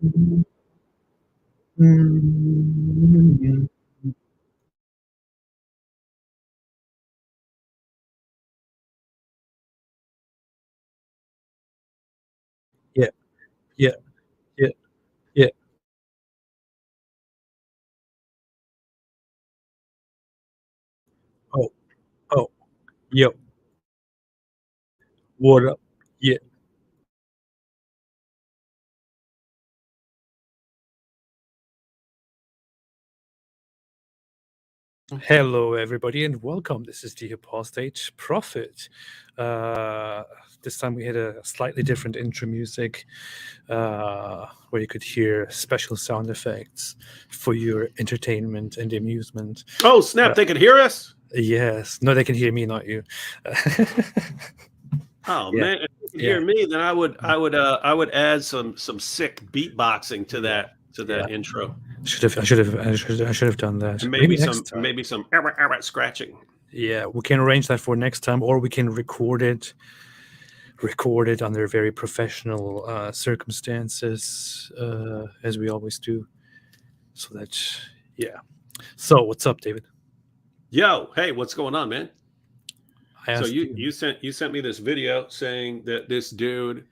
Yeah, yeah, yeah, yeah. Oh, oh, yo, what up? Yeah. Hello, everybody, and welcome. This is the Apostate Prophet. Uh, this time we had a slightly different intro music where you could hear special sound effects for your entertainment and amusement. Oh, snap, Uh, they could hear us? yes, no, they can hear me, not you. Oh Yeah, man, if they could yeah, hear me, then I would add some sick beatboxing to yeah, yeah. that intro. I should have done that. And Maybe next time. maybe some scratching. Yeah, we can arrange that for next time, or we can record it under very professional circumstances, as we always do. So that, yeah. So what's up, David? Yo, hey, what's going on, man? I So asked you you. you sent me this video saying that this dude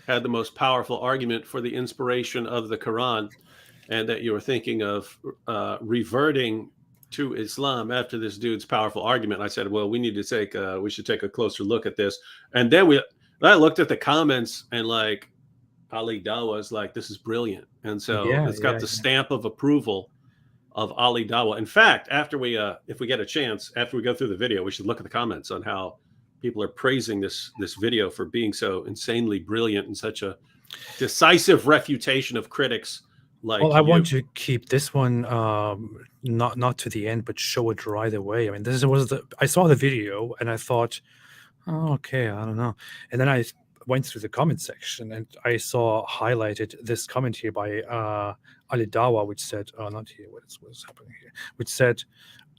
had the most powerful argument for the inspiration of the Quran, and that you were thinking of reverting to Islam after this dude's powerful argument. I said, well, we should take a closer look at this. And then I looked at the comments, and like Ali Dawa is like, this is brilliant. And so Yeah, it's got yeah, the yeah. stamp of approval of Ali Dawa. In fact, after if we get a chance, after we go through the video, we should look at the comments on how people are praising this video for being so insanely brilliant and such a decisive refutation of critics Well, like I you. want to keep this one not to the end, but show it right away. I mean, I saw the video and I thought, oh, okay, I don't know, and then I went through the comment section and I saw highlighted this comment here by Ali Dawa, which said, "Oh, not here. What's happening here?" Which said,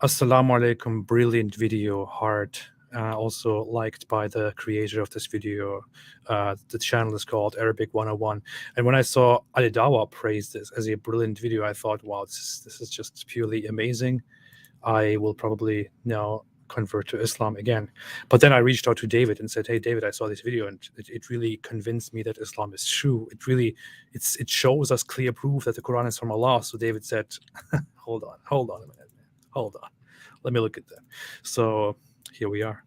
"Assalamu alaikum, brilliant video, heart." Also liked by the creator of this video. The channel is called Arabic 101. And when I saw Ali Dawa praise this as a brilliant video, I thought, wow, this is just purely amazing. I will probably now convert to Islam again. But then I reached out to David and said, "Hey, David, I saw this video and it really convinced me that Islam is true. It shows us clear proof that the Quran is from Allah." So David said, hold on a minute, man. Hold on. Let me look at that. So here we are.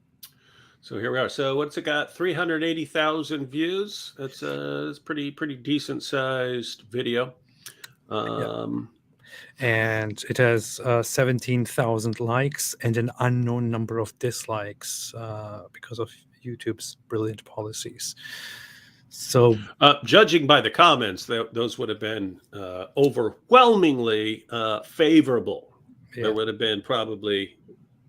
So here we are. So what's it got? 380,000 views. It's pretty decent sized video. And it has 17,000 likes and an unknown number of dislikes because of YouTube's brilliant policies. So, Judging by the comments, those would have been overwhelmingly favorable. yeah. There would have been probably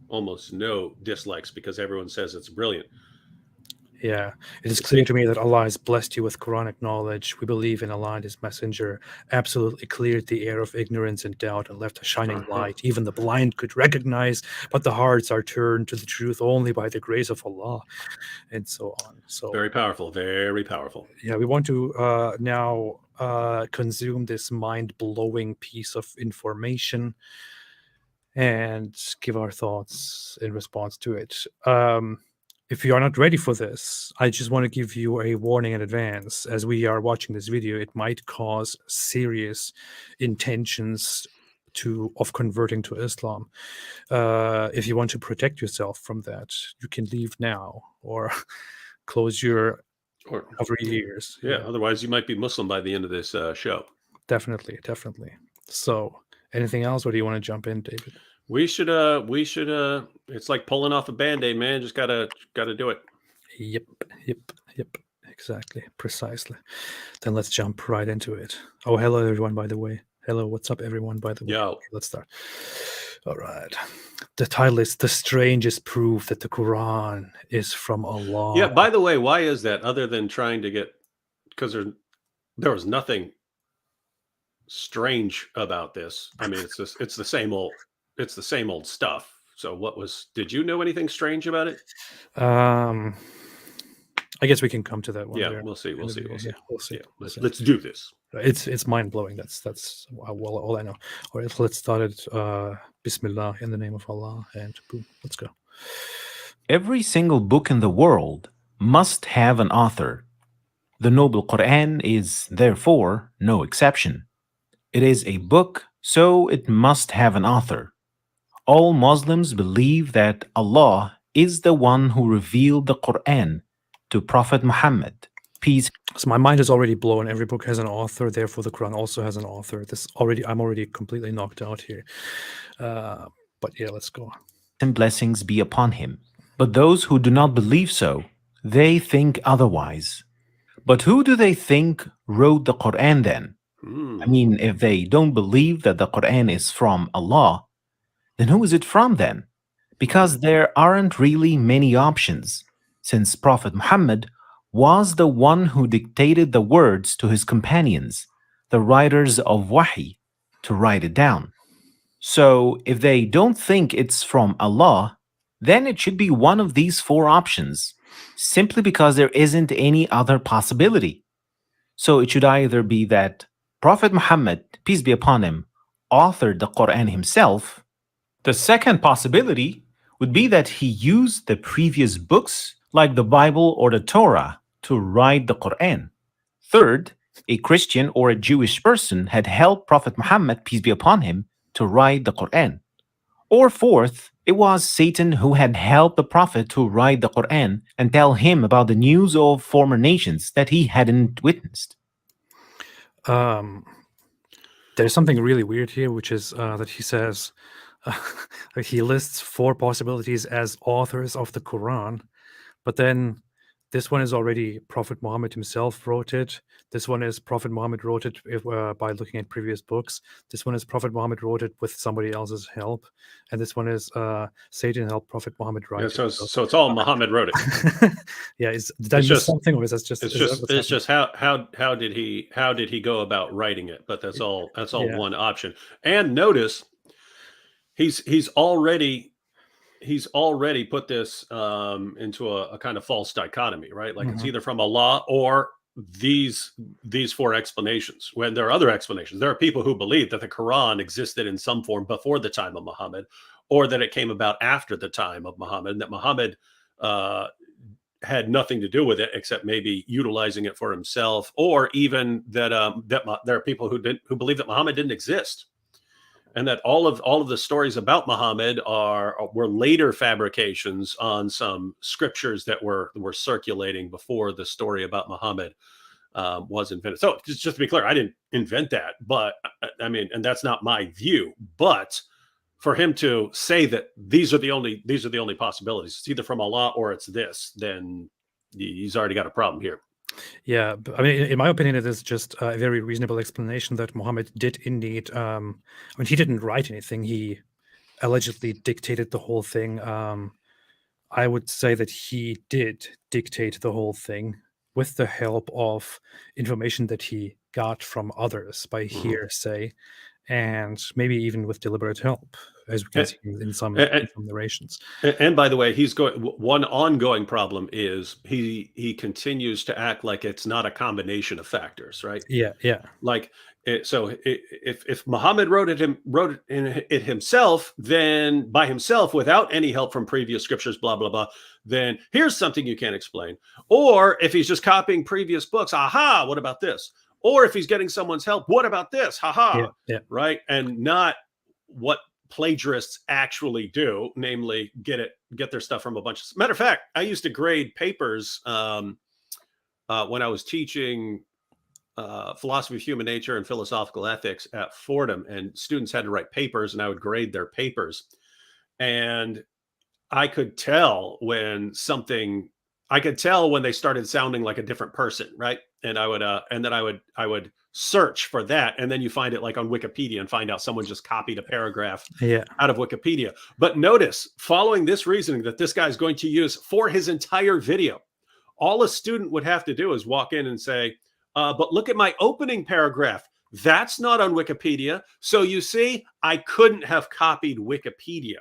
almost no dislikes because everyone says it's brilliant. Yeah, it is clear to me that Allah has blessed you with Quranic knowledge. We believe in Allah and His Messenger, absolutely cleared the air of ignorance and doubt and left a shining light. Even the blind could recognize, but the hearts are turned to the truth only by the grace of Allah, and so on. So very powerful, very powerful. Yeah, we want to now consume this mind-blowing piece of information and give our thoughts in response to it. If you are not ready for this, I just want to give you a warning in advance. As we are watching this video, it might cause serious intentions of converting to Islam. If you want to protect yourself from that, you can leave now or close your cover your ears. Yeah, otherwise you might be Muslim by the end of this show. Definitely. So, anything else, or do you want to jump in, David? We should it's like pulling off a band-aid, man. Just gotta do it. Yep. Exactly. Precisely. Then let's jump right into it. Oh, hello everyone, by the way. Hello, what's up everyone, by the way? Yo. Okay, let's start. All right. The title is "The Strangest Proof That the Quran is from Allah." Yeah, by the way, why is that, other than trying to get, because there was nothing strange about this. I mean, it's the same old stuff. So did you know anything strange about it? I guess we can come to that one. Yeah, there. we'll see. Yeah, we'll see. Yeah, let's do this. It's mind blowing. That's well all I know. All right, let's start it. Bismillah, in the name of Allah, and boom, let's go. Every single book in the world must have an author. The Noble Quran is, therefore, no exception. It is a book, so it must have an author. All Muslims believe that Allah is the one who revealed the Quran to Prophet Muhammad. Peace. So my mind is already blown. Every book has an author, therefore the Quran also has an author. I'm already completely knocked out here. But yeah, let's go. And blessings be upon him. But those who do not believe so, they think otherwise. But who do they think wrote the Quran then? I mean, if they don't believe that the Quran is from Allah, then who is it from then? Because there aren't really many options, since Prophet Muhammad was the one who dictated the words to his companions, the writers of Wahi, to write it down. So if they don't think it's from Allah, then it should be one of these four options, simply because there isn't any other possibility. So it should either be that Prophet Muhammad, peace be upon him, authored the Quran himself. The second possibility would be that he used the previous books, like the Bible or the Torah, to write the Quran. Third, a Christian or a Jewish person had helped Prophet Muhammad, peace be upon him, to write the Quran. Or fourth, it was Satan who had helped the Prophet to write the Quran and tell him about the news of former nations that he hadn't witnessed. There's something really weird here, which is that he says he lists four possibilities as authors of the Quran, but then this one is already Prophet Muhammad himself wrote it. This one is Prophet Muhammad wrote it by looking at previous books. This one is Prophet Muhammad wrote it with somebody else's help, and this one is Satan helped Prophet Muhammad write Yeah, it. so it's all Muhammad wrote it. Yeah, did I miss something, or is that just? It's just how did he go about writing it? But that's all one option. And notice he's already put this into a kind of false dichotomy, right? Like it's either from Allah or these four explanations. When there are other explanations, there are people who believe that the Quran existed in some form before the time of Muhammad, or that it came about after the time of Muhammad, and that Muhammad had nothing to do with it except maybe utilizing it for himself, or even that there are people who believe that Muhammad didn't exist, and that all of the stories about Muhammad were later fabrications on some scriptures that were circulating before the story about Muhammad was invented. So just to be clear, I didn't invent that, but I mean, and that's not my view. But for him to say that these are the only possibilities, it's either from Allah or it's this, then he's already got a problem here. Yeah, I mean, in my opinion, it is just a very reasonable explanation that Muhammad did indeed. I mean, he didn't write anything; he allegedly dictated the whole thing. I would say that he did dictate the whole thing with the help of information that he got from others by hearsay, and maybe even with deliberate help, as we can see in some narrations. And by the way, one ongoing problem is he continues to act like it's not a combination of factors, right? Yeah. Like if Muhammad wrote it himself, then by himself without any help from previous scriptures, blah blah blah, then here's something you can't explain. Or if he's just copying previous books, aha, what about this? Or if he's getting someone's help, what about this? Haha, yeah. Right? And not what plagiarists actually do, namely get their stuff from a bunch of. Matter of fact, I used to grade papers when I was teaching philosophy of human nature and philosophical ethics at Fordham, and students had to write papers, and I would grade their papers, and I could tell when they started sounding like a different person, right? And I would search for that, and then you find it like on Wikipedia and find out someone just copied a paragraph out of Wikipedia. But notice, following this reasoning that this guy's going to use for his entire video, all a student would have to do is walk in and say, but look at my opening paragraph. That's not on Wikipedia. So you see, I couldn't have copied Wikipedia.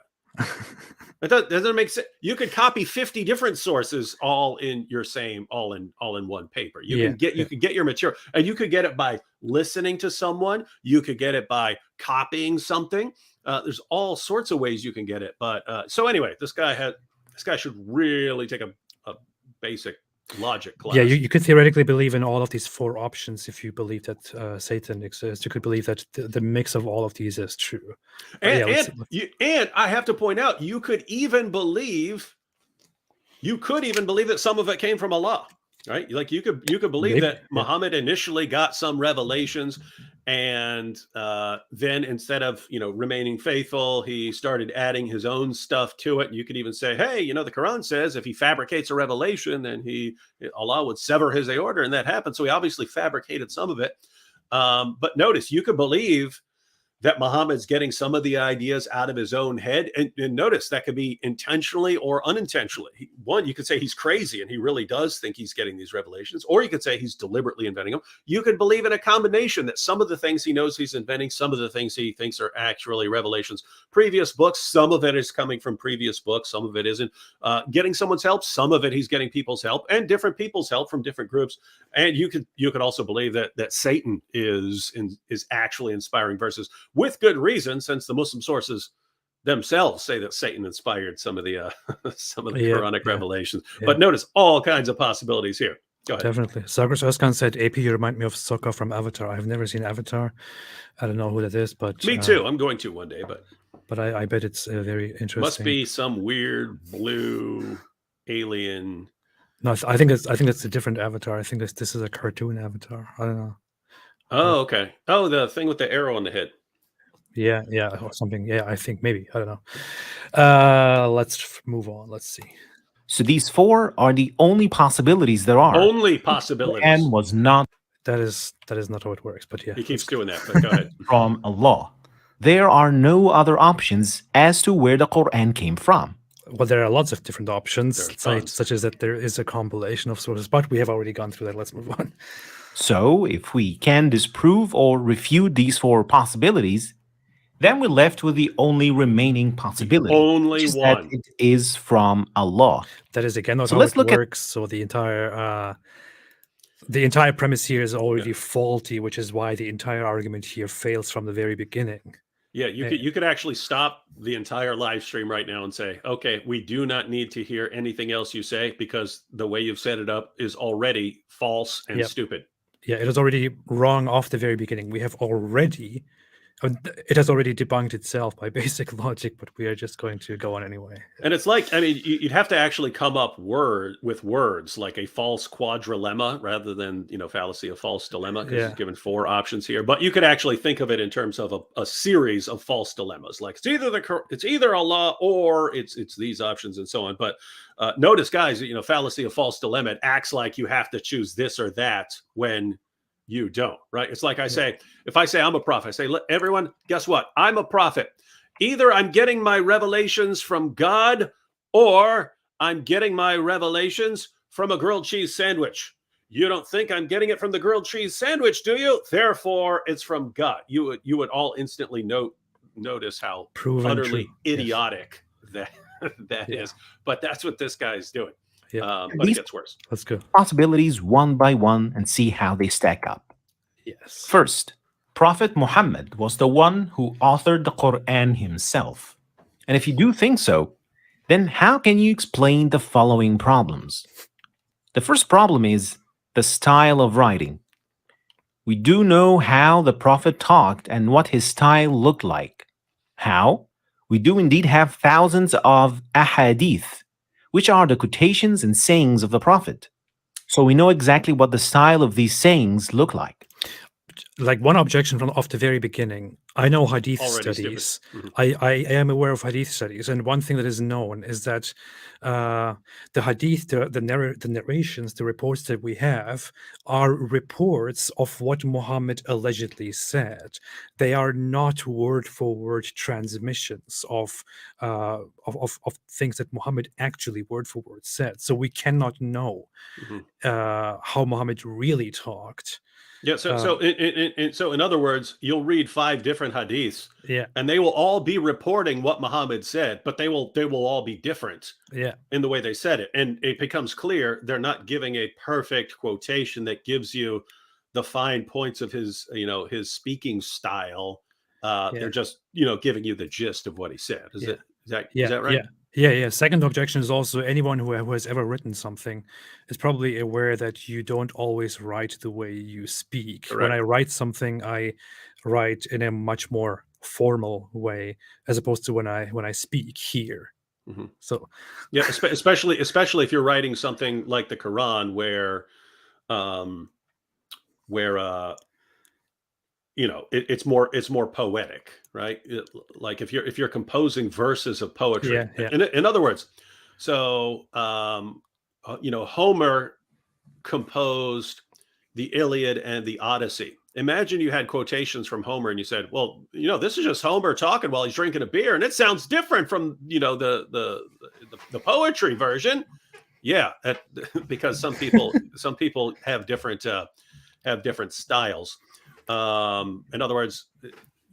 It doesn't make sense. You could copy 50 different sources all in one paper. You can get your material, and you could get it by listening to someone. You could get it by copying something. There's all sorts of ways you can get it. But so anyway, this guy should really take a basic logic class. Yeah, you could theoretically believe in all of these 4 options if you believe that Satan exists. You could believe that the mix of all of these is true. And I have to point out, you could even believe that some of it came from Allah, right? Like you could believe Maybe, that Muhammad initially got some revelations, and then instead of remaining faithful, he started adding his own stuff to it. And you could even say, hey, the Quran says if he fabricates a revelation, then Allah would sever his aorta, and that happened. So he obviously fabricated some of it. But notice, you could believe that Muhammad's getting some of the ideas out of his own head. And notice that could be intentionally or unintentionally. One, you could say he's crazy and he really does think he's getting these revelations, or you could say he's deliberately inventing them. You could believe in a combination that some of the things he knows he's inventing, some of the things he thinks are actually revelations. Previous books, some of it is coming from previous books, some of it isn't. Getting someone's help, some of it he's getting people's help, and different people's help from different groups. And you could also believe that Satan is actually inspiring verses, with good reason, since the Muslim sources themselves say that Satan inspired some of the Quranic revelations. Yeah. But notice all kinds of possibilities here. Go ahead. Definitely. Sagar Özkan said, AP, you remind me of Sokka from Avatar. I've never seen Avatar. I don't know who that is, but... Me too. I'm going to one day, but I bet it's very interesting. Must be some weird blue alien... No, I think it's a different Avatar. I think this is a cartoon Avatar. I don't know. Oh, okay. Oh, the thing with the arrow on the head. Yeah, or something. Yeah, I think maybe. I don't know. Let's move on. Let's see. So these 4 are the only possibilities there are. Only possibilities. And was not. That is not how it works. But yeah, he keeps doing that. But go ahead. From Allah. There are no other options as to where the Quran came from. Well, there are lots of different options, such as that there is a compilation of sources. But we have already gone through that. Let's move on. So if we can disprove or refute these 4 possibilities, then we're left with the only remaining possibility. Only one. That it is from Allah. That is again not how it works. So the entire premise here is already faulty, which is why the entire argument here fails from the very beginning. Yeah, you could actually stop the entire live stream right now and say, okay, we do not need to hear anything else you say, because the way you've set it up is already false and stupid. Yeah, it is already wrong off the very beginning. It has already debunked itself by basic logic, but we are just going to go on anyway. And it's like, I mean, you'd have to actually come up with words like a false quadrilemma rather than, fallacy of false dilemma, because it's given 4 options here. But you could actually think of it in terms of a series of false dilemmas. Like it's either Allah or it's these options and so on. But notice, guys, fallacy of false dilemma, it acts like you have to choose this or that when you don't, right? It's like if I say I'm a prophet, I say, everyone, guess what? I'm a prophet. Either I'm getting my revelations from God, or I'm getting my revelations from a grilled cheese sandwich. You don't think I'm getting it from the grilled cheese sandwich, do you? Therefore, it's from God. You would all instantly notice how utterly idiotic that is. But that's what this guy is doing. Yeah. But it gets worse. Let's go. Possibilities one by one and see how they stack up. Yes. First, Prophet Muhammad was the one who authored the Quran himself. And if you do think so, then how can you explain the following problems? The first problem is the style of writing. We do know how the Prophet talked and what his style looked like. How? We do indeed have thousands of ahadith, which are the quotations and sayings of the Prophet. So we know exactly what the style of these sayings look like. Like one objection from off the very beginning, I know hadith studies. Mm-hmm. I am aware of hadith studies, and one thing that is known is that the hadith, the narrations, the reports that we have are reports of what Muhammad allegedly said. They are not word for word transmissions of things that Muhammad actually word for word said. So we cannot know how Muhammad really talked. Yeah. So in other words, you'll read 5 different hadiths, and they will all be reporting what Muhammad said, but they will all be different, in the way they said it, and it becomes clear they're not giving a perfect quotation that gives you the fine points of his, his speaking style. Yeah. They're just, giving you the gist of what he said. Is that right? Yeah. Second objection is also anyone who has ever written something is probably aware that you don't always write the way you speak. When Correct. I write something, I write in a much more formal way as opposed to when I speak here. Mm-hmm. So yeah, especially if you're writing something like the Quran, where it's more poetic, right? Like if you're composing verses of poetry. Yeah. In other words, so Homer composed the Iliad and the Odyssey. Imagine you had quotations from Homer and you said, well, this is just Homer talking while he's drinking a beer, and it sounds different from the poetry version. Yeah, because some people have different styles. In other words,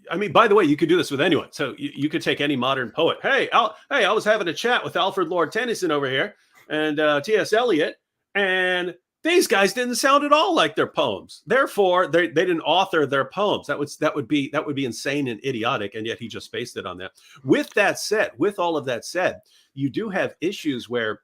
I mean, by the way, you could do this with anyone. So you could take any modern poet. Hey, I was having a chat with Alfred Lord Tennyson over here and T.S. Eliot, and these guys didn't sound at all like their poems. Therefore, they didn't author their poems. That would be insane and idiotic. And yet he just based it on that. With all of that said, you do have issues where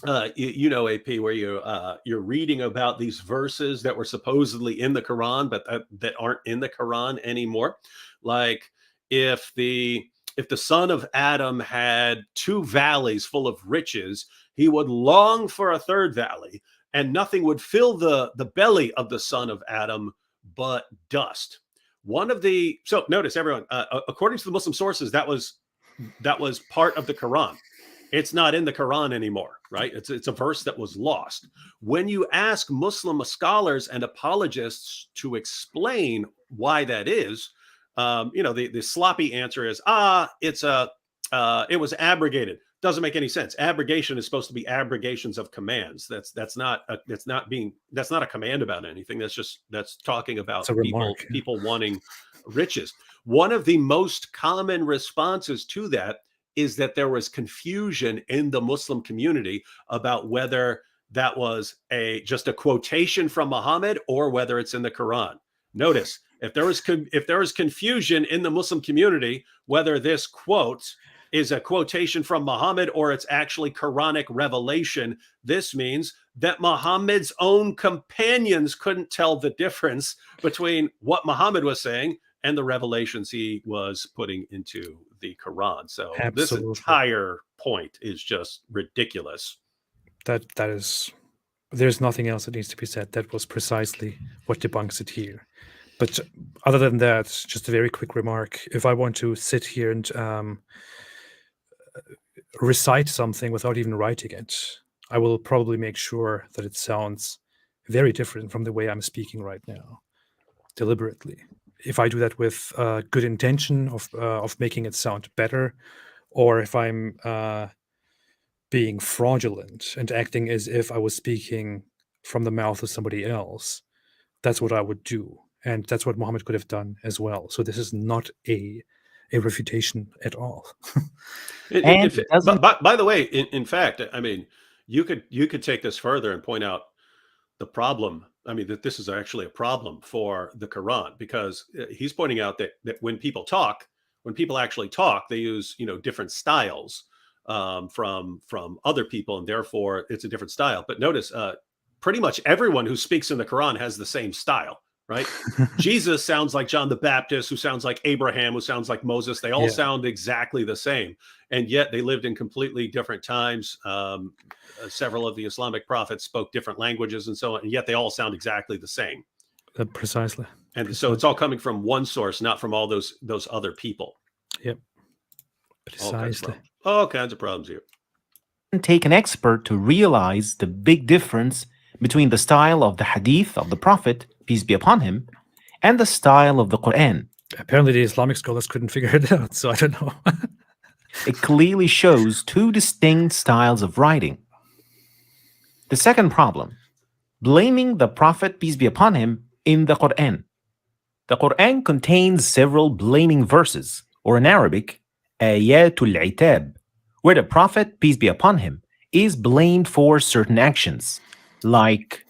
AP, where you're reading about these verses that were supposedly in the Quran, but that aren't in the Quran anymore. Like if the son of Adam had 2 valleys full of riches, he would long for a third valley, and nothing would fill the belly of the son of Adam but dust. So notice, everyone, according to the Muslim sources, that was part of the Quran. It's not in the Quran anymore, right? It's a verse that was lost. When you ask Muslim scholars and apologists to explain why that is, the sloppy answer is, it was abrogated. Doesn't make any sense. Abrogation is supposed to be abrogations of commands. That's not a command about anything. That's talking about people wanting riches. One of the most common responses to that is that there was confusion in the Muslim community about whether that was just a quotation from Muhammad or whether it's in the Quran. Notice, if there was confusion in the Muslim community whether this quote is a quotation from Muhammad or it's actually Quranic revelation, this means that Muhammad's own companions couldn't tell the difference between what Muhammad was saying and the revelations he was putting into the Quran. So This entire point is just ridiculous. That is, there's nothing else that needs to be said. That was precisely what debunks it here. But other than that, just a very quick remark. If I want to sit here and recite something without even writing it, I will probably make sure that it sounds very different from the way I'm speaking right now, deliberately. If I do that with good intention of making it sound better, or if I'm being fraudulent and acting as if I was speaking from the mouth of somebody else, that's what I would do. And that's what Muhammad could have done as well. So this is not a refutation at all. By the way, in fact, I mean, you could take this further and point out the problem. I mean, that this is actually a problem for the Quran, because he's pointing out that when people actually talk, they use different styles from other people, and therefore it's a different style. But notice, pretty much everyone who speaks in the Quran has the same style, right? Jesus sounds like John the Baptist, who sounds like Abraham, who sounds like Moses. They all sound exactly the same, and yet they lived in completely different times. Several of the Islamic prophets spoke different languages and so on, and yet they all sound exactly the same. Precisely. And so it's all coming from one source, not from all those other people. Yep. Precisely. All kinds of problems here. Take an expert to realize the big difference between the style of the hadith of the Prophet, peace be upon him, and the style of the Quran. Apparently the Islamic scholars couldn't figure it out, so I don't know. It clearly shows 2 distinct styles of writing. The second problem, blaming the Prophet, peace be upon him, in the Quran. The Quran contains several blaming verses, or in Arabic, ayatul itab, where the Prophet, peace be upon him, is blamed for certain actions, like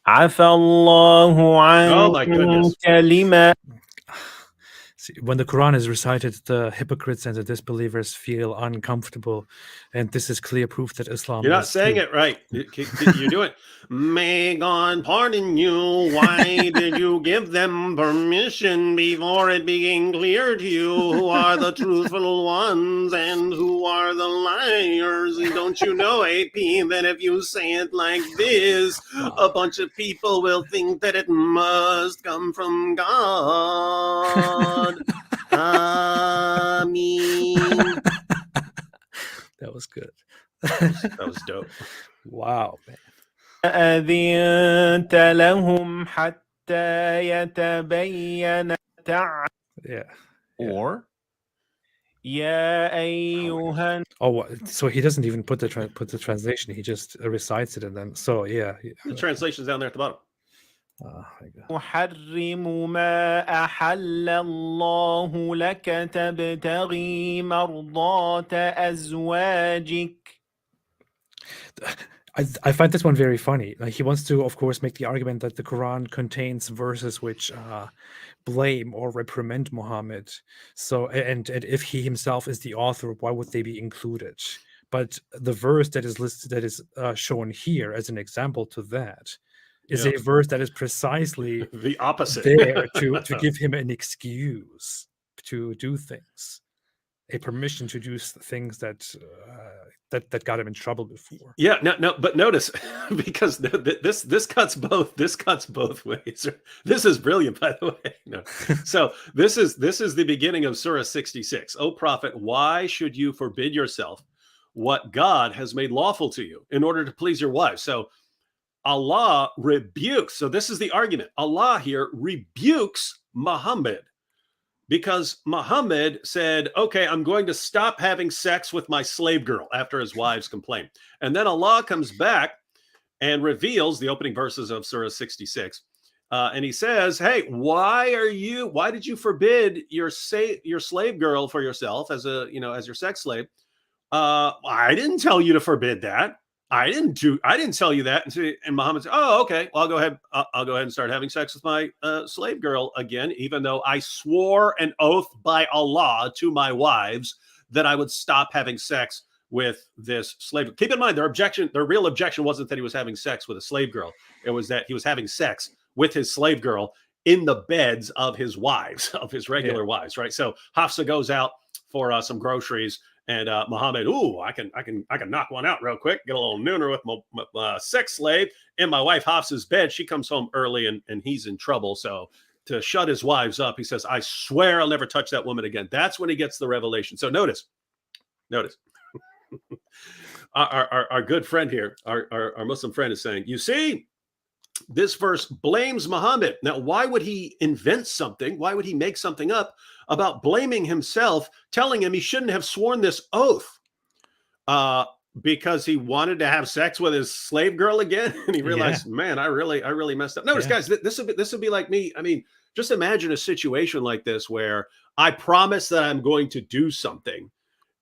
عفى الله Oh my goodness. عنك لما. See, when the Quran is recited, the hypocrites and the disbelievers feel uncomfortable, and this is clear proof that Islam You're not is saying true. it right. You do it. May God pardon you. Why did you give them permission before it became clear to you who are the truthful ones and who are the liars? And don't you know, AP, that if you say it like this, a bunch of people will think that it must come from God. I mean, That was good. that was dope. Wow, man. أذنت لهم حتى يتبين Yeah. or يا أيها. Oh, so he doesn't even put the translation. He just recites it, and then yeah. The translation's down there at the bottom. يحرم ما أحل الله لك تبتغي مرضات أزواجك. I find this one very funny. Like, he wants to, of course, make the argument that the Quran contains verses which blame or reprimand Muhammad. So, and if he himself is the author, why would they be included? But the verse that is listed, that is shown here as an example to that, is a verse that is precisely the opposite, there to give him an excuse to do things, a permission to do things that got him in trouble before. Yeah, no, but notice, because this cuts both ways. This is brilliant, by the way. No. So this is the beginning of Surah 66. O Prophet, why should you forbid yourself what God has made lawful to you in order to please your wife? So Allah rebukes. So this is the argument. Allah here rebukes Muhammad, because Muhammad said, okay, I'm going to stop having sex with my slave girl after his wives complained. And then Allah comes back and reveals the opening verses of Surah 66. And he says, hey, why did you forbid your slave girl for yourself as as your sex slave? I didn't tell you to forbid that. I didn't tell you that. And Muhammad said, oh, okay, well, I'll go ahead and start having sex with my slave girl again, even though I swore an oath by Allah to my wives that I would stop having sex with this slave. Keep in mind, their real objection wasn't that he was having sex with a slave girl. It was that he was having sex with his slave girl in the beds of his wives, of his regular wives, right? So Hafsa goes out for some groceries, and Muhammad, ooh, I can knock one out real quick, get a little nooner with my sex slave in my wife Hafsa's bed. She comes home early, and he's in trouble. So to shut his wives up, he says, I swear I'll never touch that woman again. That's when he gets the revelation. So notice, our good friend here, our Muslim friend, is saying, you see, this verse blames Muhammad. Now, why would he invent something? Why would he make something up about blaming himself, telling him he shouldn't have sworn this oath? Because he wanted to have sex with his slave girl again, and he realized, man, I really messed up. Notice, guys, this would be like me. I mean, just imagine a situation like this where I promise that I'm going to do something,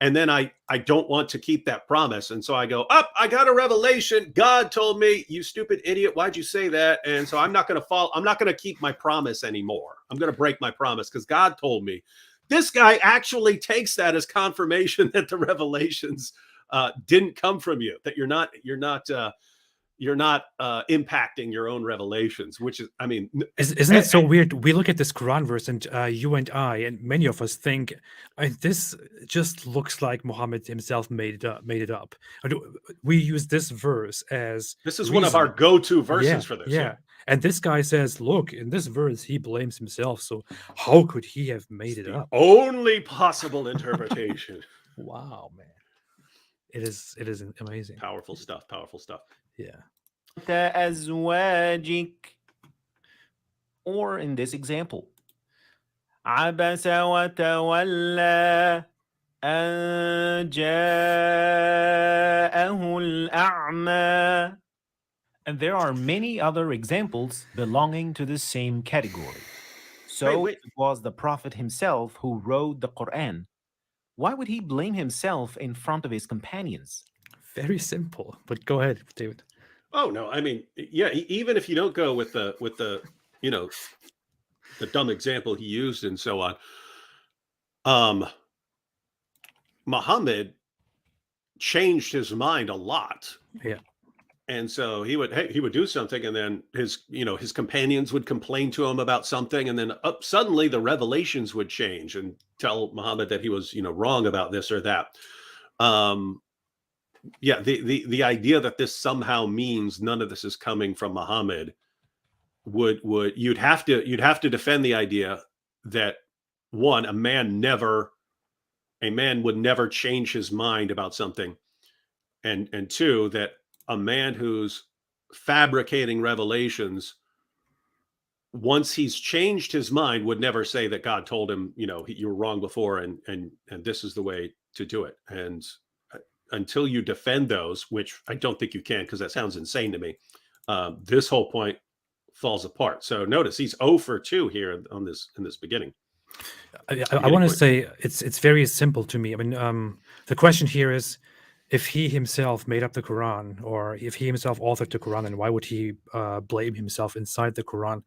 and then I don't want to keep that promise. And so I go, I got a revelation. God told me, you stupid idiot. Why'd you say that? And so I'm not going to keep my promise anymore. I'm going to break my promise because God told me. This guy actually takes that as confirmation that the revelations didn't come from you, that you're not impacting your own revelations, which is, I mean, isn't it so weird? We look at this Quran verse, and you and I, and many of us think, this just looks like Muhammad himself made it up. We use this verse as this is one of our go-to verses for this. Yeah. And this guy says, look, in this verse, he blames himself. So how could he have made it up? Only possible interpretation. Wow, man. It is amazing. Powerful stuff. Yeah. أزواجك. Or in this example, عبس وتولى أن جاءه الأعمى. And there are many other examples belonging to the same category. So it was the Prophet himself who wrote the Quran. Why would he blame himself in front of his companions? Very simple, but go ahead, David. Oh no, I mean, yeah, even if you don't go with the you know, the dumb example he used and so on, um, Muhammad changed his mind a lot. Yeah. And so he would do something, and then his companions would complain to him about something, and then suddenly the revelations would change and tell Muhammad that he was wrong about this or that. Um, yeah, the idea that this somehow means none of this is coming from Muhammad would you'd have to defend the idea that one, a man would never change his mind about something, and two, that a man who's fabricating revelations, once he's changed his mind, would never say that God told him, you were wrong before, and this is the way to do it. And until you defend those, which I don't think you can, because that sounds insane to me, this whole point falls apart. So notice he's 0 for 2 here in this beginning. I want to say it's very simple to me. I mean, the question here is, if he himself made up the Quran, or if he himself authored the Quran, then why would he blame himself inside the Quran?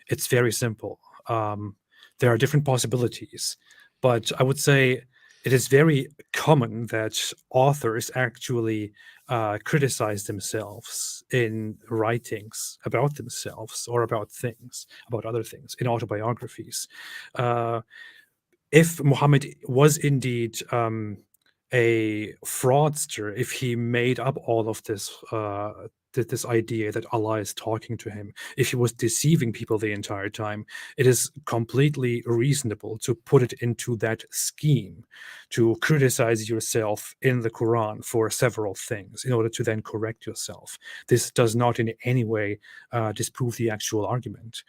It's very simple. There are different possibilities, but I would say it is very common that authors actually criticize themselves in writings about themselves or about things, about other things, in autobiographies. If Muhammad was indeed a fraudster, if he made up all of this idea that Allah is talking to him, if he was deceiving people the entire time, it is completely reasonable to put it into that scheme, to criticize yourself in the Quran for several things in order to then correct yourself. This does not in any way disprove the actual argument.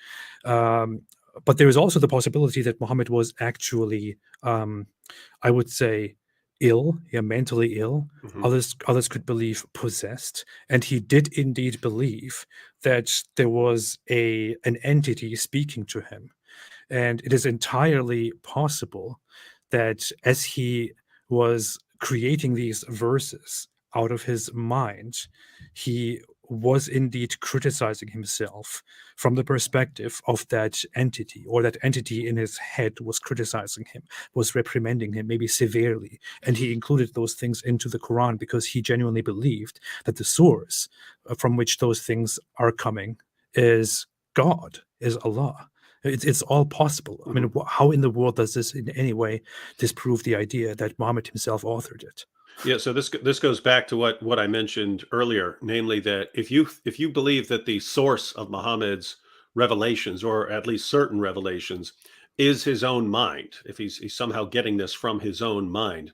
But there is also the possibility that Muhammad was actually, I would say, ill, mentally ill. Others could believe possessed, and he did indeed believe that there was an entity speaking to him. And it is entirely possible that as he was creating these verses out of his mind, he was indeed criticizing himself from the perspective of that entity, or that entity in his head was criticizing him, was reprimanding him, maybe severely. And he included those things into the Quran because he genuinely believed that the source from which those things are coming is God, is Allah. It's all possible. I mean, how in the world does this in any way disprove the idea that Muhammad himself authored it? Yeah, so this goes back to what I mentioned earlier, namely that if you believe that the source of Muhammad's revelations, or at least certain revelations, is his own mind, if he's somehow getting this from his own mind,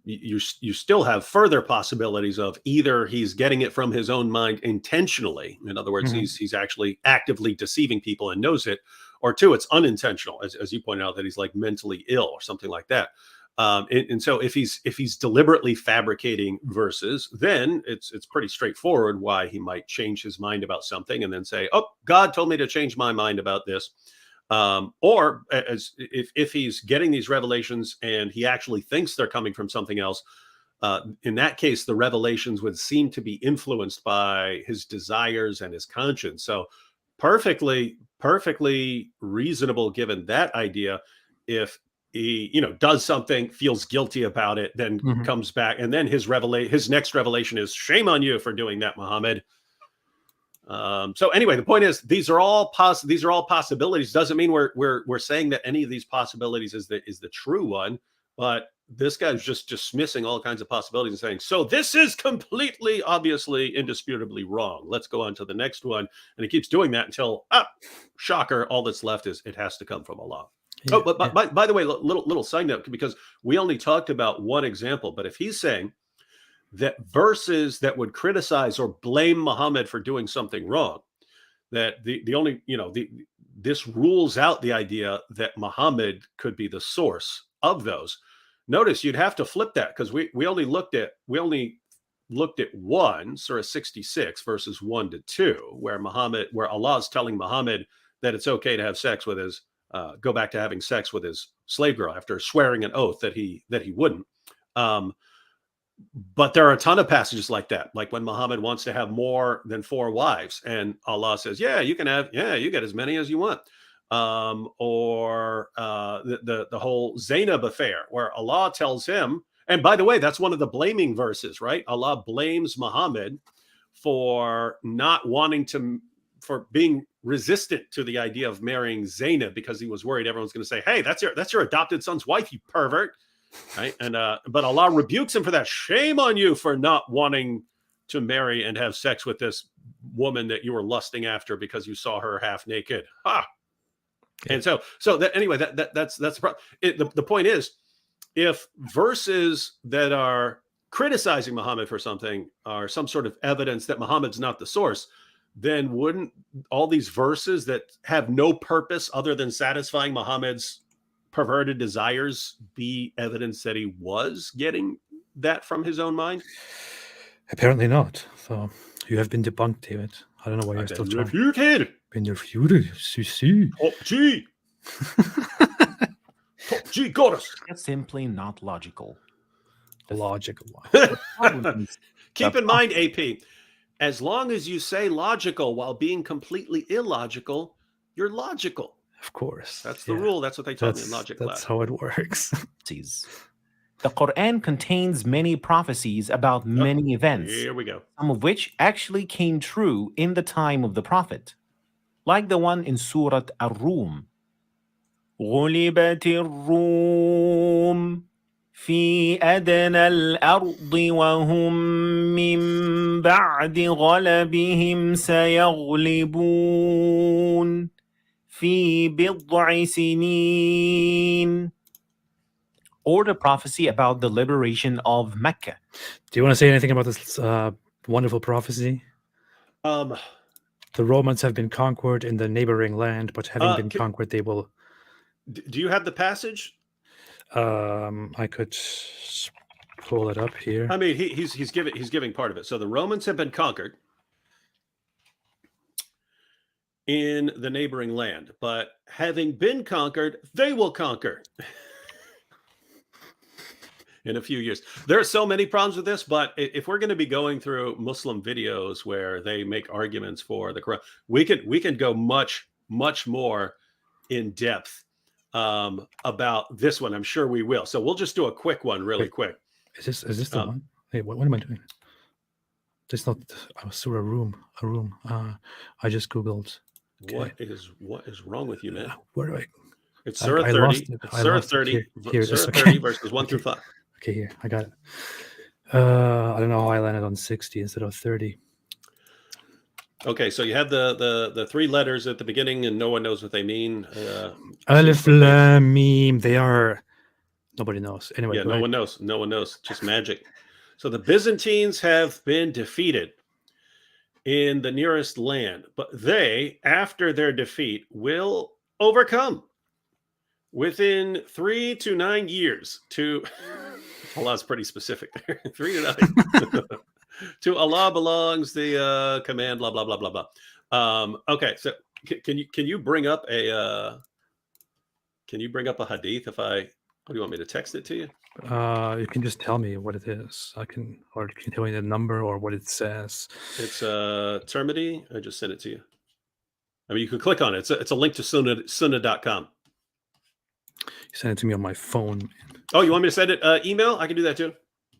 you still have further possibilities of either he's getting it from his own mind intentionally, in other words, he's actually actively deceiving people and knows it, or two, it's unintentional, as you pointed out, that he's like mentally ill or something like that. And so if he's deliberately fabricating verses, then it's pretty straightforward why he might change his mind about something and then say, "Oh, God told me to change my mind about this." Or if he's getting these revelations and he actually thinks they're coming from something else, in that case, the revelations would seem to be influenced by his desires and his conscience. So perfectly reasonable given that idea. If he does something, feels guilty about it, then comes back, and then his next revelation is, "Shame on you for doing that, Muhammad." So anyway, the point is, these are all possibilities. Doesn't mean we're saying that any of these possibilities is the true one, but this guy's just dismissing all kinds of possibilities and saying, so this is completely, obviously, indisputably wrong. Let's go on to the next one. And he keeps doing that until, shocker, all that's left is it has to come from Allah. Yeah, but by the way, little side note, because we only talked about one example, but if he's saying that verses that would criticize or blame Muhammad for doing something wrong, that this rules out the idea that Muhammad could be the source of those. Notice you'd have to flip that, because we only looked at 1, Surah 66, verses 1 to 2, where Allah is telling Muhammad that it's okay to have sex with his go back to having sex with his slave girl after swearing an oath that he wouldn't. But there are a ton of passages like that, like when Muhammad wants to have more than 4 wives, and Allah says, "Yeah, you can have, yeah, you get as many as you want." Or the whole Zainab affair, where Allah tells him, and by the way, that's one of the blaming verses, right? Allah blames Muhammad for not wanting to, for being resistant to the idea of marrying Zainab, because he was worried everyone's going to say, "Hey, that's your adopted son's wife, you pervert." Right. And but Allah rebukes him for that. Shame on you for not wanting to marry and have sex with this woman that you were lusting after because you saw her half naked. Ha. And so that, anyway, that's the problem. The point is, if verses that are criticizing Muhammad for something are some sort of evidence that Muhammad's not the source, then wouldn't all these verses that have no purpose other than satisfying Muhammad's perverted desires be evidence that he was getting that from his own mind? Apparently not. So you have been debunked, David. I don't know why you're still trying. Refuted. Been refuted. See. Top G. Top G got us. That's simply not logical. Logical. Keep in mind, AP, as long as you say logical while being completely illogical, you're logical. Of course. That's the rule. That's what they taught me in logic class. That's how it works. The Quran contains many prophecies about many events, Here we go. some of which actually came true in the time of the Prophet, like the one in Surah Ar-Rum. غُلِبَتِ الرُّومُ في أدنى الأرض وهم من بعد غلبهم سيغلبون في بضع سنين. Or the prophecy about the liberation of Mecca. Do you want to say anything about this wonderful prophecy? The Romans have been conquered in the neighboring land, but having been conquered, they will. Do you have the passage? I could pull it up here. I mean, he's giving part of it. So the Romans have been conquered in the neighboring land, but having been conquered, they will conquer in a few years. There are so many problems with this, but if we're going to be going through Muslim videos where they make arguments for the Quran, we can go much more in depth about this one. I'm sure we will. So we'll just do a quick one, really quick. Is this the one? Hey, what am I doing? This not Surah Room. I just googled. Okay. What is wrong with you, man? Where do I? It's Surah 30. It's Surah 30. Surah 30 verses 1 through 5. Okay, here I got it. I don't know how I landed on 60 instead of 30. Okay, so you have the 3 letters at the beginning, and no one knows what they mean. Alif Lam Mim. They are. Nobody knows. Anyway, yeah, no one knows. No one knows. Just magic. So the Byzantines have been defeated in the nearest land, but they, after their defeat, will overcome within 3 to 9 years. To Allah's pretty specific there. 3 to 9. To Allah belongs the command. Blah blah blah blah blah. Okay, so can you bring up a hadith? What do you want me to text it to you? You can just tell me what it is. Or can you tell me the number or what it says? It's Termity. I just sent it to you. I mean, you can click on it. It's a link to sunnah.com. You sent it to me on my phone. Oh, you want me to send it email? I can do that too.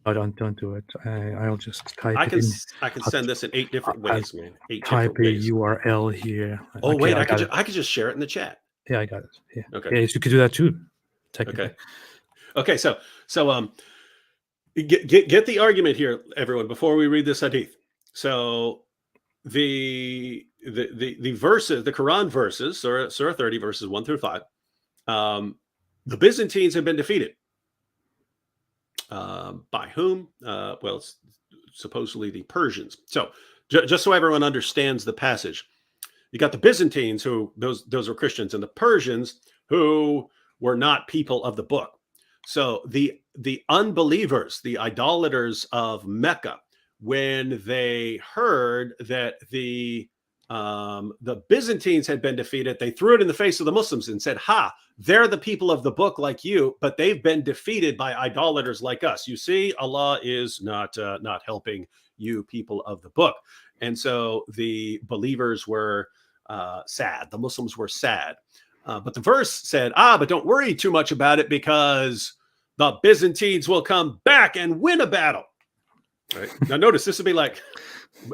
Oh, don't do it. I'll just type I can it in. I can send this in 8 different ways, man. 8 type different ways. a URL here. Oh, okay, wait, I could just share it in the chat. Yeah, I got it. Yeah. Okay. Yeah, you could do that too. Technically. Okay. So get the argument here, everyone, before we read this hadith. So the verses, the Quran verses, Surah 30 verses 1 through 5. The Byzantines have been defeated. By whom? Well, it's supposedly the Persians. So just so everyone understands the passage, you got the Byzantines, who those were Christians, and the Persians, who were not people of the book. So the unbelievers, the idolaters of Mecca, when they heard that the the Byzantines had been defeated, they threw it in the face of the Muslims and said, ha, they're the people of the book like you, but they've been defeated by idolaters like us. You see, Allah is not helping you people of the book. And so the believers were sad. The Muslims were sad. But the verse said, but don't worry too much about it, because the Byzantines will come back and win a battle. Right? Now, notice this would be like,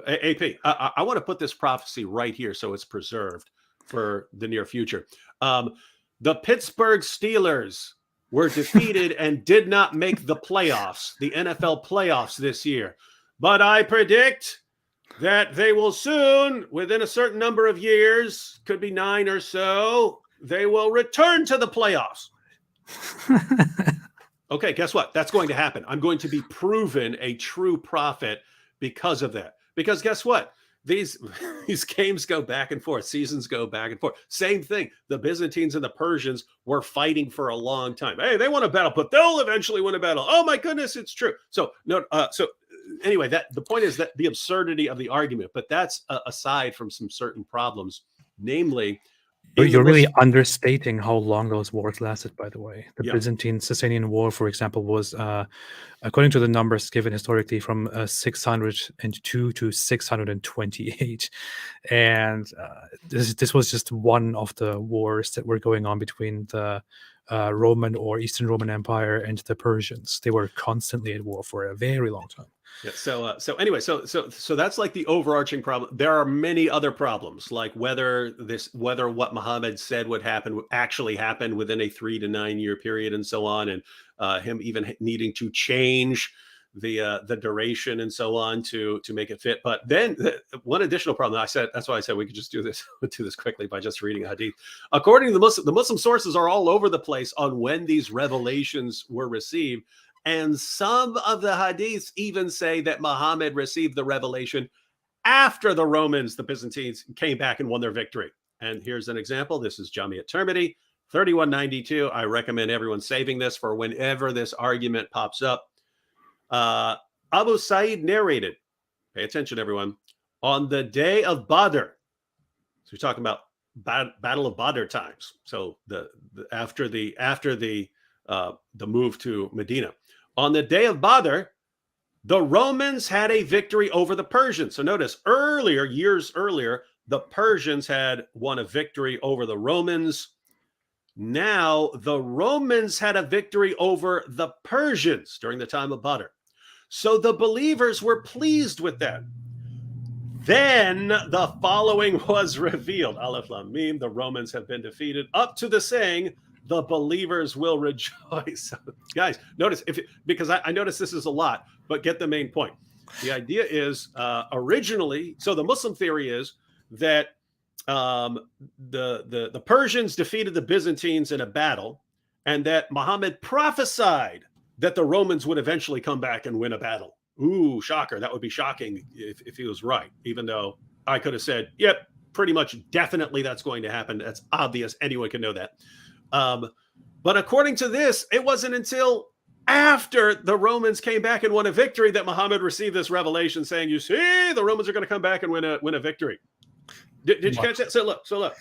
AP, I want to put this prophecy right here so it's preserved for the near future. The Pittsburgh Steelers were defeated and did not make the playoffs, the NFL playoffs this year. But I predict that they will soon, within a certain number of years, could be 9 or so, they will return to the playoffs. Okay, guess what? That's going to happen. I'm going to be proven a true prophet because of that. Because guess what? These games go back and forth. Seasons go back and forth. Same thing. The Byzantines and the Persians were fighting for a long time. Hey, they won a battle, but they'll eventually win a battle. Oh my goodness, it's true. So anyway, the point is that the absurdity of the argument, but that's aside from some certain problems, namely. You're really understating how long those wars lasted, by the way. The Yeah. Byzantine-Sasanian War, for example, was, according to the numbers given historically, from 602 to 628. And this was just one of the wars that were going on between the Roman or Eastern Roman Empire and the Persians. They were constantly at war for a very long time. Yeah. So anyway, so that's like the overarching problem. There are many other problems, like whether what Muhammad said would happen actually happened within a 3 to 9 year period, and so on, and him even needing to change the duration and so on to make it fit. But then one additional problem, that's why I said we could just do this quickly by just reading a hadith. According to the Muslim sources are all over the place on when these revelations were received. And some of the hadiths even say that Muhammad received the revelation after the Romans, the Byzantines, came back and won their victory. And here's an example. This is Jami at-Tirmidhi, 3192. I recommend everyone saving this for whenever this argument pops up. Abu Sa'id narrated, pay attention, everyone, on the day of Badr. So we're talking about Battle of Badr times. So after the move to Medina. On the day of Badr, the Romans had a victory over the Persians. So notice years earlier, the Persians had won a victory over the Romans. Now the Romans had a victory over the Persians during the time of Badr. So the believers were pleased with that. Then the following was revealed. Aleph Lam Mim, the Romans have been defeated, up to the saying, the believers will rejoice. Guys, notice, because I notice this is a lot, but get the main point. The idea is originally, so the Muslim theory is that the Persians defeated the Byzantines in a battle, and that Muhammad prophesied that the Romans would eventually come back and win a battle. Ooh, shocker. That would be shocking if he was right, even though I could have said, yep, pretty much definitely that's going to happen. That's obvious. Anyone can know that. But according to this, it wasn't until after the Romans came back and won a victory that Muhammad received this revelation saying, you see, the Romans are going to come back and win a victory. Did you catch that? So look,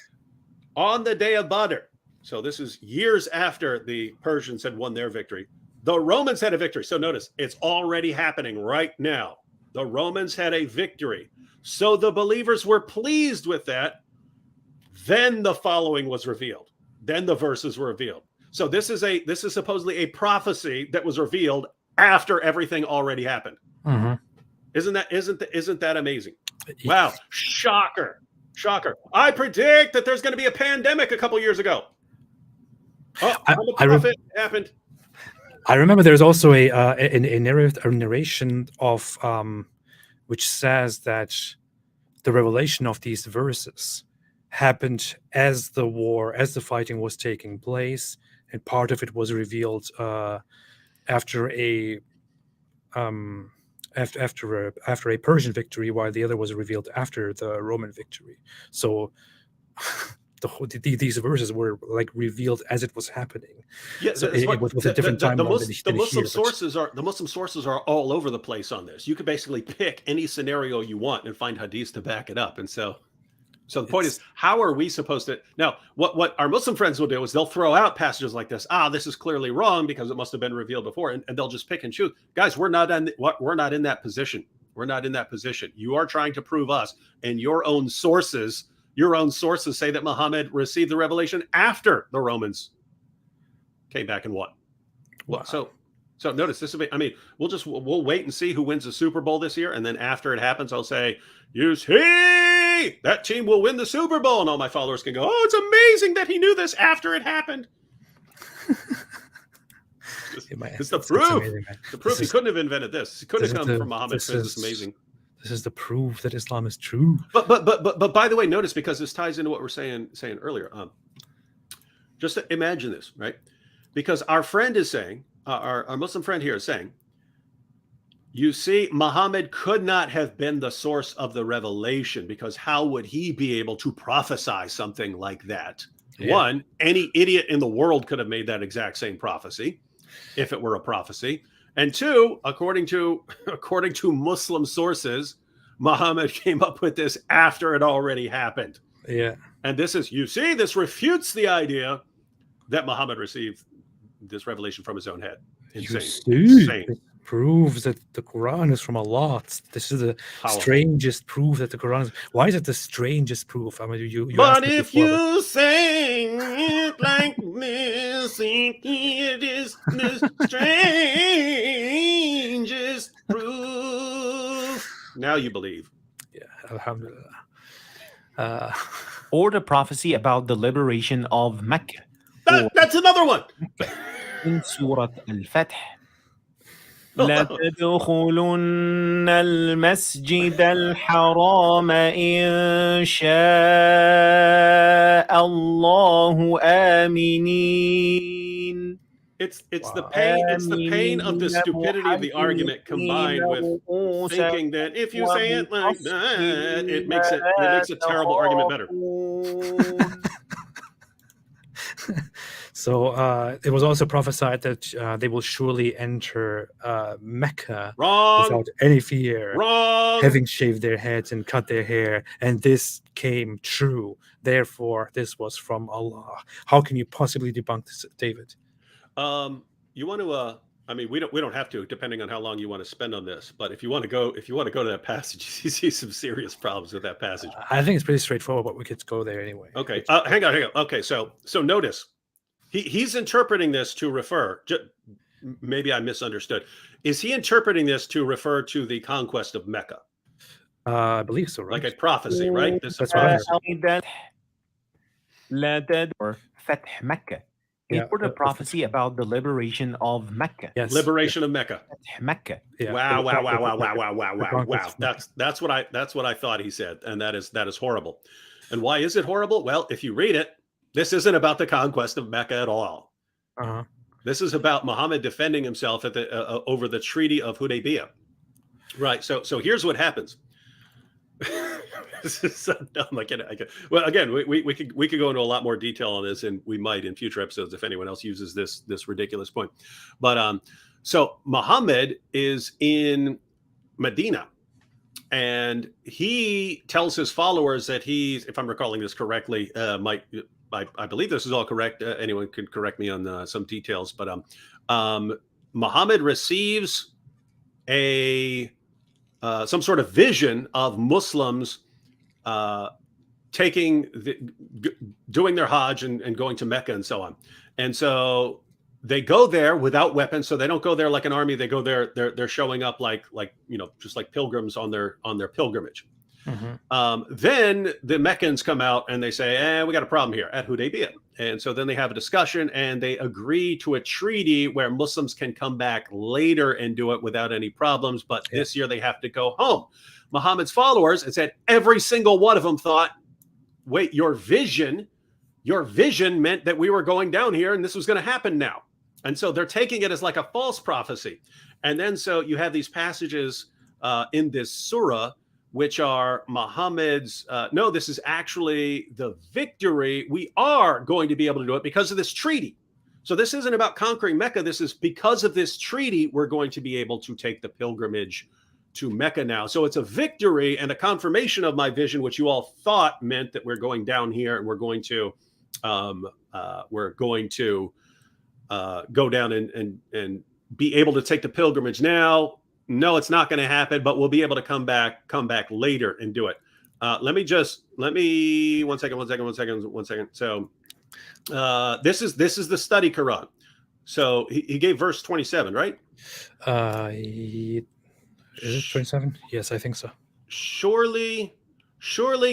on the day of Badr, so this is years after the Persians had won their victory, the Romans had a victory. So notice, it's already happening right now. The Romans had a victory. So the believers were pleased with that. Then the following was revealed. Then the verses were revealed. So this is supposedly a prophecy that was revealed after everything already happened. Mm-hmm. Isn't that amazing? Wow. Shocker. I predict that there's going to be a pandemic a couple years ago. Oh, happened. I remember there's also a narration of which says that the revelation of these verses happened as the fighting was taking place, and part of it was revealed after a Persian victory, while the other was revealed after the Roman victory. So these verses were like revealed as it was happening. Yeah, so with a different time. The Muslim sources are all over the place on this. You could basically pick any scenario you want and find hadiths to back it up. And so, So the point is, how are we supposed to now? What our Muslim friends will do is they'll throw out passages like this. This is clearly wrong because it must have been revealed before, and they'll just pick and choose. Guys, we're not in that position. We're not in that position. You are trying to prove us, and your own sources say that Muhammad received the revelation after the Romans came back and won. Wow. So notice this will be. I mean, we'll wait and see who wins the Super Bowl this year, and then after it happens, I'll say, "You see, that team will win the Super Bowl," and all my followers can go, "Oh, it's amazing that he knew this after it happened." It's the proof. Amazing, the proof he couldn't have invented this. He couldn't have come from Muhammad. This is amazing. This is the proof that Islam is true. But by the way, notice, because this ties into what we're saying earlier. Just imagine this, right? Because our friend is saying, our Muslim friend here is saying, you see, Muhammad could not have been the source of the revelation, because how would he be able to prophesy something like that? Yeah. One, any idiot in the world could have made that exact same prophecy if it were a prophecy. And two, according to Muslim sources, Muhammad came up with this after it already happened. Yeah. And this refutes the idea that Muhammad received this revelation from his own head. Insane. It proves that the Quran is from Allah. This is the strangest proof that the Quran is. Why is it the strangest proof? I mean, you but if you say it like this, it is the strangest proof. Now you believe. Yeah, alhamdulillah. Or the prophecy about the liberation of Mecca. That's another one. In Surah Al-Fath. لَتَدْخُلُنَّ الْمَسْجِدَ الْحَرَامَ إِنْ شَاءَ اللَّهُ آمِنِينَ. It's the pain of the stupidity of the argument, combined with thinking that if you say it like that, it makes a terrible argument better. So it was also prophesied that they will surely enter Mecca without any fear, having shaved their heads and cut their hair, and this came true. Therefore, this was from Allah. How can you possibly debunk this, David? You want to? I mean, we don't have to, depending on how long you want to spend on this. But if you want to go to that passage, you see some serious problems with that passage. I think it's pretty straightforward, but we could go there anyway. Okay, hang on. Okay, so notice. He's interpreting this to refer, maybe I misunderstood. Is he interpreting this to refer to the conquest of Mecca? I believe so, right? Like a prophecy, right? This is or Fath Mecca. Or the prophecy about the liberation of Mecca. Yes. Liberation of Mecca. Mecca. Yeah. Wow. That's what I thought he said, and that is horrible. And why is it horrible? Well, if you read it, this isn't about the conquest of Mecca at all. Uh-huh. This is about Muhammad defending himself at over the Treaty of Hudaybiyah. Right. So here's what happens. This is so dumb. Well, again, we could go into a lot more detail on this, and we might in future episodes if anyone else uses this ridiculous point. But so Muhammad is in Medina, and he tells his followers that he's, if I'm recalling this correctly, I believe this is all correct. Anyone can correct me on some details, but Muhammad receives some sort of vision of Muslims doing their Hajj and going to Mecca and so on. And so they go there without weapons. So they don't go there like an army. They go there. They're showing up like just like pilgrims on their pilgrimage. Mm-hmm. Then the Meccans come out and they say, we got a problem here at Hudaybiyah. And so then they have a discussion and they agree to a treaty where Muslims can come back later and do it without any problems. But this year they have to go home. Muhammad's followers, it said every single one of them thought, wait, your vision meant that we were going down here and this was going to happen now. And so they're taking it as like a false prophecy. And then so you have these passages in this surah, which are Muhammad's, no, this is actually the victory. We are going to be able to do it because of this treaty. So this isn't about conquering Mecca. This is because of this treaty, we're going to be able to take the pilgrimage to Mecca now. So it's a victory and a confirmation of my vision, which you all thought meant that we're going down here and we're going to go down and be able to take the pilgrimage now. No, it's not going to happen, but we'll be able to come back later and do it. Let me one second. So this is the study Quran. So he gave verse 27, right? Is it 27? Yes, I think so. Surely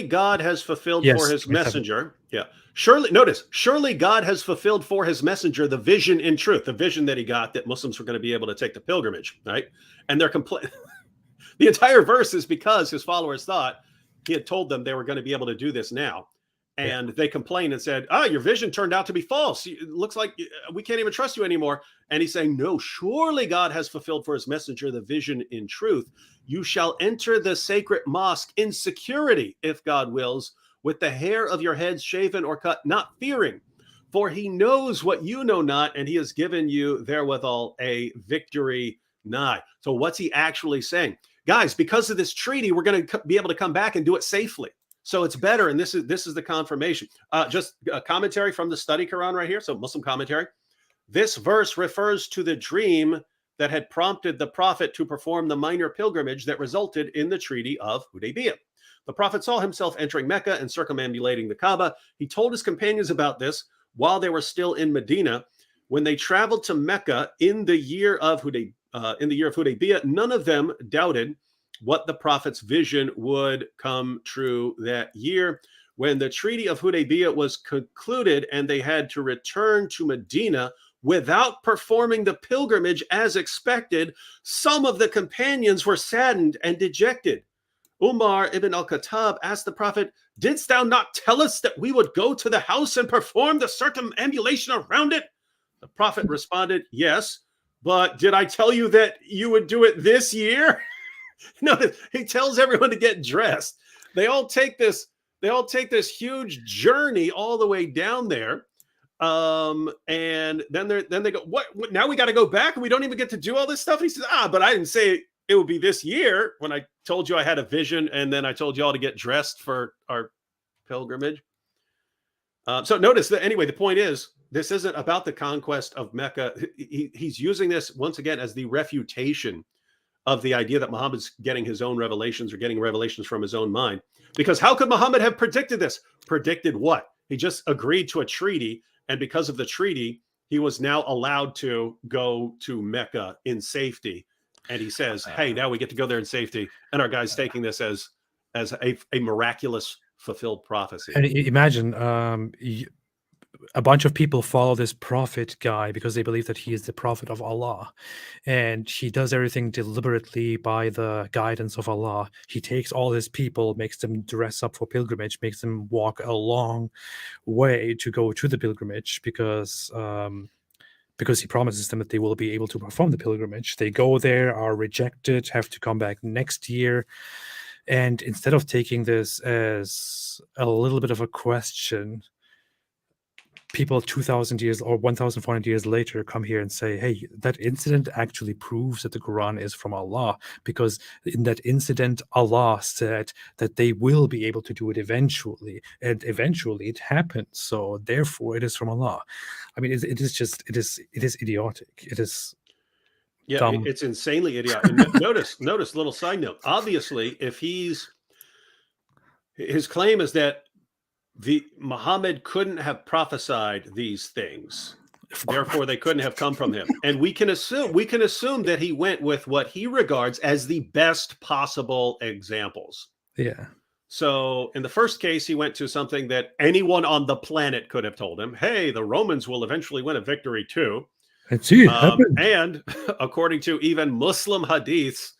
God has fulfilled Yes, for his 27. messenger. Yeah. Surely God has fulfilled for his messenger the vision in truth, the vision that he got that Muslims were going to be able to take the pilgrimage, right? And they're the entire verse is because his followers thought he had told them they were going to be able to do this now. And they complained and said, your vision turned out to be false. It looks like we can't even trust you anymore. And he's saying, no, surely God has fulfilled for his messenger the vision in truth. You shall enter the sacred mosque in security, if God wills, with the hair of your heads shaven or cut, not fearing. For he knows what you know not, and he has given you therewithal a victory nigh. So what's he actually saying? Guys, because of this treaty, we're going to be able to come back and do it safely. So it's better, and this is the confirmation. Just a commentary from the study Quran right here, so Muslim commentary. This verse refers to the dream that had prompted the Prophet to perform the minor pilgrimage that resulted in the Treaty of Hudaybiyah. The Prophet saw himself entering Mecca and circumambulating the Kaaba. He told his companions about this while they were still in Medina. When they traveled to Mecca in the year of Hudaybiyah, none of them doubted what the Prophet's vision would come true that year. When the Treaty of Hudaybiyah was concluded and they had to return to Medina without performing the pilgrimage as expected, some of the companions were saddened and dejected. Umar ibn al-Khattab asked the Prophet, "Didst thou not tell us that we would go to the house and perform the circumambulation around it?" The Prophet responded, "Yes, but did I tell you that you would do it this year?" Notice he tells everyone to get dressed. They all take this huge journey all the way down there. And then they go, what now we got to go back and we don't even get to do all this stuff. And he says, but I didn't say it would be this year when I told you I had a vision and then I told you all to get dressed for our pilgrimage. So notice that anyway, the point is, this isn't about the conquest of Mecca. He's using this once again as the refutation of the idea that Muhammad's getting his own revelations or getting revelations from his own mind. Because how could Muhammad have predicted this? Predicted what? He just agreed to a treaty. And because of the treaty, he was now allowed to go to Mecca in safety. And he says, hey, now we get to go there in safety. And our guy's taking this as a miraculous fulfilled prophecy. And imagine a bunch of people follow this prophet guy because they believe that he is the prophet of Allah, and he does everything deliberately by the guidance of Allah. He takes all his people, makes them dress up for pilgrimage, makes them walk a long way to go to the pilgrimage because he promises them that they will be able to perform the pilgrimage. They go there, are rejected, have to come back next year. And instead of taking this as a little bit of a question, people 2,000 years or 1,400 years later come here and say, hey, that incident actually proves that the Quran is from Allah, because in that incident, Allah said that they will be able to do it eventually, and eventually it happened. So therefore, it is from Allah. I mean, it is idiotic. It is dumb. It's insanely idiotic. And notice, little side note. Obviously, if his claim is that Muhammad couldn't have prophesied these things, therefore they couldn't have come from him. And we can assume that he went with what he regards as the best possible examples. Yeah. So in the first case, he went to something that anyone on the planet could have told him. Hey, the Romans will eventually win a victory too. And according to even Muslim hadiths,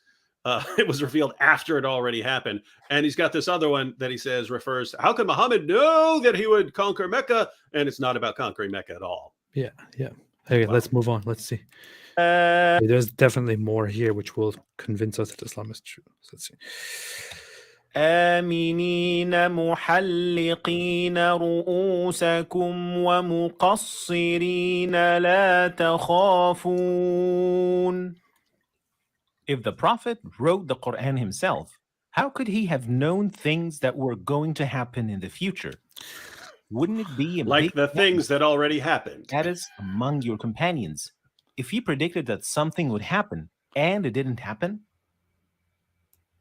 it was revealed after it already happened. And he's got this other one that he says refers to, how could Muhammad know that he would conquer Mecca? And it's not about conquering Mecca at all. Yeah. Hey, wow. Let's move on. Let's see. There's definitely more here which will convince us that Islam is true. So let's see. آمنين محلقين رؤوسكم ومقصرين لا تخافون. If the Prophet wrote the Quran himself, how could he have known things that were going to happen in the future? Wouldn't it be a Like big the things that already happened. status among your companions if he predicted that something would happen and it didn't happen?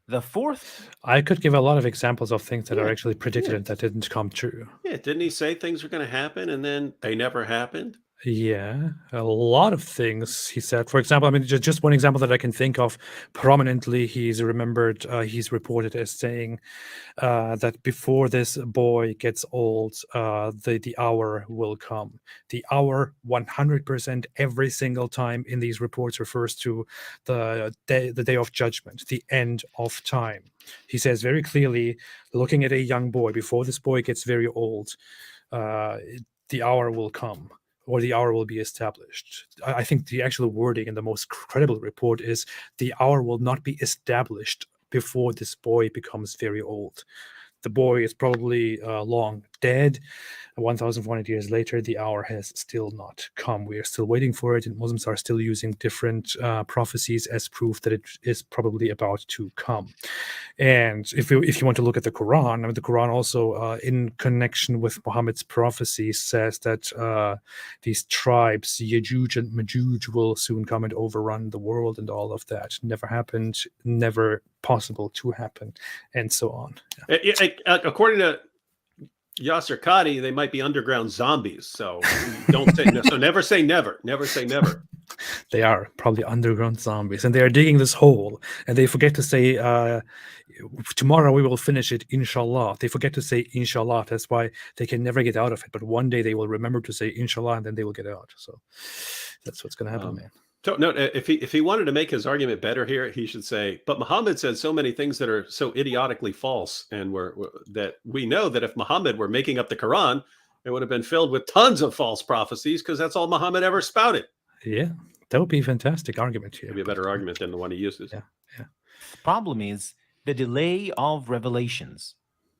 The fourth, I could give a lot of examples of things that are Yeah, actually predicted yeah. and that didn't come true. Yeah, didn't he say things were going to happen and then they never happened? Yeah, a lot of things he said. For example, I mean, just one example that I can think of prominently, he's reported as saying that before this boy gets old, the hour will come. The hour, 100% every single time in these reports refers to the day of judgment, the end of time. He says very clearly, looking at a young boy, before this boy gets very old, the hour will come, or the hour will be established. I think the actual wording in the most credible report is the hour will not be established before this boy becomes very old. The boy is probably long dead. 1,400 years later, the hour has still not come. We are still waiting for it, and Muslims are still using different prophecies as proof that it is probably about to come. And if you want to look at the Quran, I mean, the Quran also, in connection with Muhammad's prophecies, says that these tribes, Yajuj and Majuj, will soon come and overrun the world, and all of that never happened, never possible to happen, and so on. According to Yasser Qadi, they might be underground zombies. So don't say so. Never say never. Never say never. They are probably underground zombies, and they are digging this hole, and they forget to say, tomorrow we will finish it, inshallah. They forget to say inshallah. That's why they can never get out of it. But one day they will remember to say inshallah, and then they will get out. So that's what's going to happen, man. No, if he wanted to make his argument better here, he should say, but Muhammad said so many things that are so idiotically false, and that we know that if Muhammad were making up the Quran, it would have been filled with tons of false prophecies, because that's all Muhammad ever spouted. Yeah, that would be a fantastic argument here. Maybe a better argument than the one he uses. Yeah. the problem is the delay of revelations.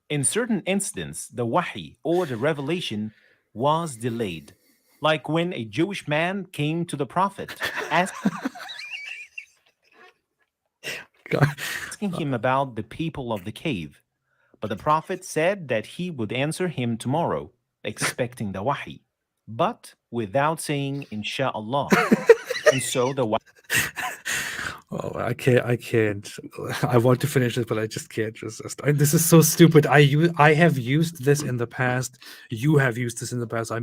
In certain instances, the wahi or the revelation was delayed. Like when a Jewish man came to the Prophet asking him about the people of the cave. But the Prophet said that he would answer him tomorrow, expecting the wahi, but without saying inshallah. And so the wahi Oh, I can't. I want to finish it, but I just can't resist. This is so stupid. I have used this in the past. You have used this in the past. I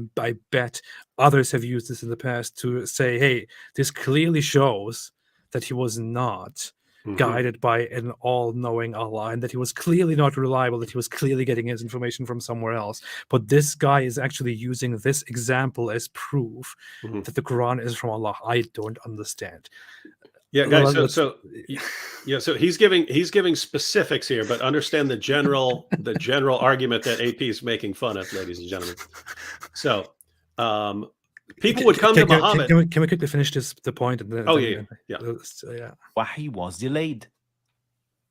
bet others have used this in the past to say, hey, this clearly shows that he was not guided by an all-knowing Allah, and that he was clearly not reliable, that he was clearly getting his information from somewhere else. But this guy is actually using this example as proof that the Quran is from Allah. I don't understand. Yeah, guys. So he's giving specifics here, but understand the general argument that AP is making fun of, ladies and gentlemen. So, people would come to Muhammad. Can we quickly finish the point? And then, Yeah. wahi was delayed.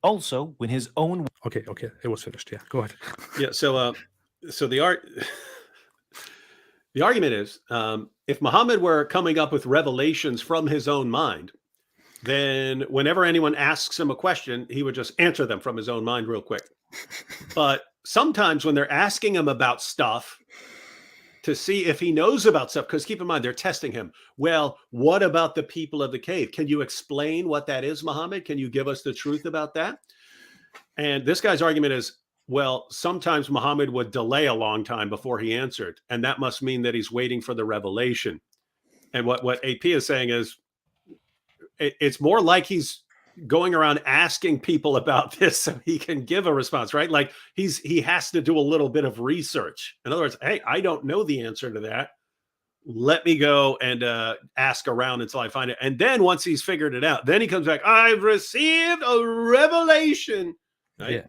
Also, when his own Okay, it was finished. Yeah, go ahead. Yeah. So the argument is, if Muhammad were coming up with revelations from his own mind, then whenever anyone asks him a question, he would just answer them from his own mind real quick. But sometimes when they're asking him about stuff to see if he knows about stuff, because keep in mind, they're testing him. Well, what about the people of the cave? Can you explain what that is, Muhammad? Can you give us the truth about that? And this guy's argument is, well, sometimes Muhammad would delay a long time before he answered, and that must mean that he's waiting for the revelation. And what AP is saying is, it's more like he's going around asking people about this so he can give a response, right? Like he has to do a little bit of research. In other words, hey, I don't know the answer to that. Let me go and ask around until I find it. And then once he's figured it out, then he comes back, I've received a revelation. Right? Yeah.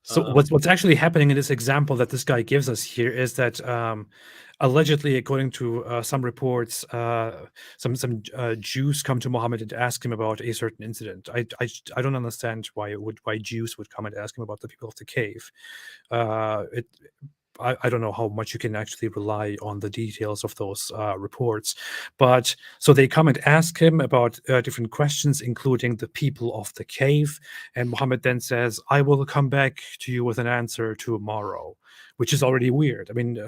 So what's actually happening in this example that this guy gives us here is that allegedly, according to some reports, some Jews come to Muhammad and ask him about a certain incident. I don't understand why Jews would come and ask him about the people of the cave. I don't know how much you can actually rely on the details of those reports. But so they come and ask him about different questions, including the people of the cave. And Muhammad then says, I will come back to you with an answer tomorrow, which is already weird. I mean,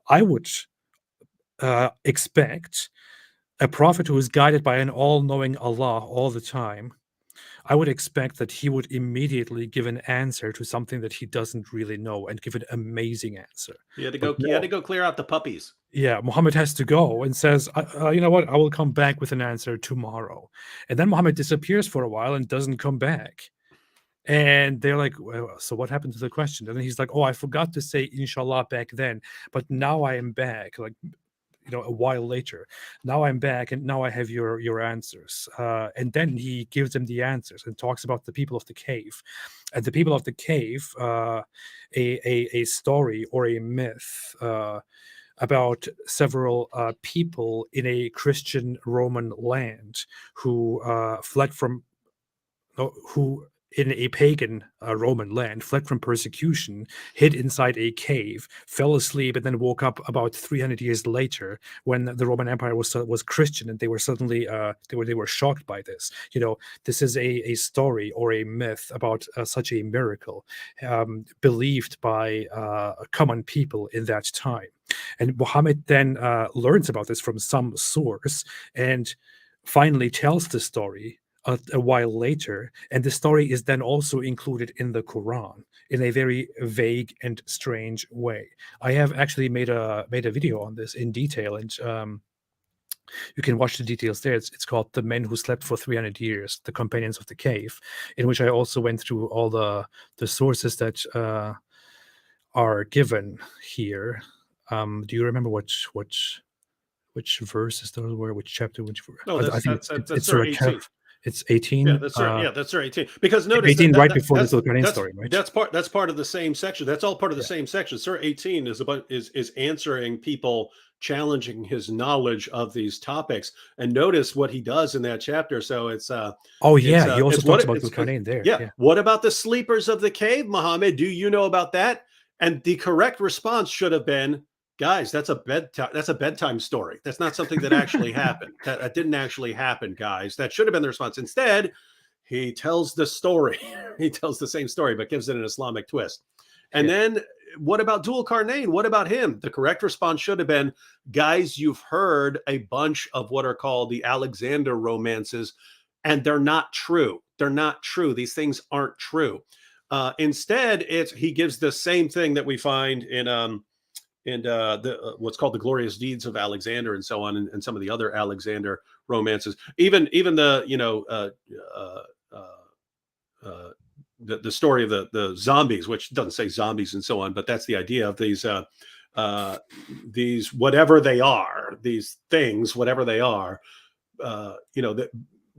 I would expect a prophet who is guided by an all-knowing Allah all the time. I would expect that he would immediately give an answer to something that he doesn't really know and give an amazing answer. He had to But go. He had to go clear out the puppies. yeah, Muhammad has to go and says, you know what? I will come back with an answer tomorrow. And then Muhammad disappears for a while and doesn't come back. And they're like, well, so what happened to the question? And then he's like, oh, I forgot to say inshallah back then, but now I am back. Like, you know, a while later, now I'm back and now I have your answers. And then he gives them the answers and talks about the people of the cave. And the people of the cave, a story or a myth about several people in a Christian Roman land who fled from, who in a pagan Roman land, fled from persecution, hid inside a cave, fell asleep, and then woke up about 300 years later when the Roman Empire was Christian, and they were suddenly they were shocked by this. You know, this is a story or a myth about such a miracle believed by common people in that time. And Muhammad then learns about this from some source and finally tells the story a while later, and the story is then also included in the Quran in a very vague and strange way. I have actually made a video on this in detail, and you can watch the details there. It's called "The Men Who Slept for 300 Years: The Companions of the Cave," in which I also went through all the sources that are given here. Do you remember which verses those were? Which chapter? Which? No, I think it's Surah 18. It's 18. Yeah, that's right. That's Surah 18. Because notice 18 right before the Zulkarnain story, right? That's part of the same section. That's all part of the same section. Surah 18 is answering people challenging his knowledge of these topics. And notice what he does in that chapter. So it's he also talks about Zulkarnain there. Yeah. What about the sleepers of the cave, Muhammad? Do you know about that? And the correct response should have been, guys, that's a bedtime story. That's not something that actually happened. That didn't actually happen, guys. That should have been the response. Instead, he tells the story. He tells the same story, but gives it an Islamic twist. And then what about Zulkarnain? What about him? The correct response should have been, guys, you've heard a bunch of what are called the Alexander romances, and they're not true. They're not true. These things aren't true. Instead, he gives the same thing that we find in what's called the glorious deeds of Alexander and so on, and some of the other Alexander romances, even the the story of the zombies, which doesn't say zombies and so on, but that's the idea of these whatever they are, these things, whatever they are,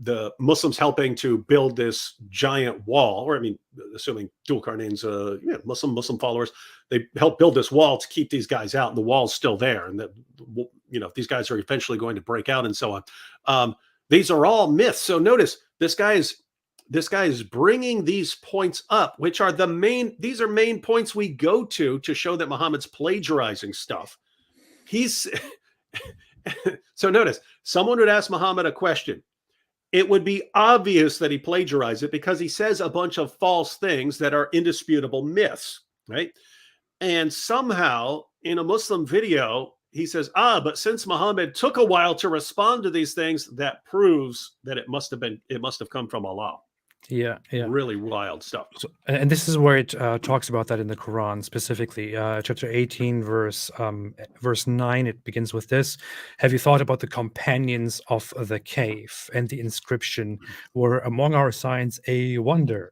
the Muslims helping to build this giant wall, or I mean, assuming Zulkarnain's Muslim followers, they help build this wall to keep these guys out, and the wall's still there, and that these guys are eventually going to break out and so on. These are all myths. So notice this guy is bringing these points up, which are these are main points we go to show that Muhammad's plagiarizing stuff. So notice, someone would ask Muhammad a question. It would be obvious that he plagiarized it because he says a bunch of false things that are indisputable myths, right? And somehow in a Muslim video, he says, but since Muhammad took a while to respond to these things, that proves that it must have come from Allah. Yeah. Really wild stuff. So, and this is where it talks about that in the Quran specifically. Chapter 18, verse 9, it begins with this. Have you thought about the companions of the cave? And the inscription were among our signs a wonder.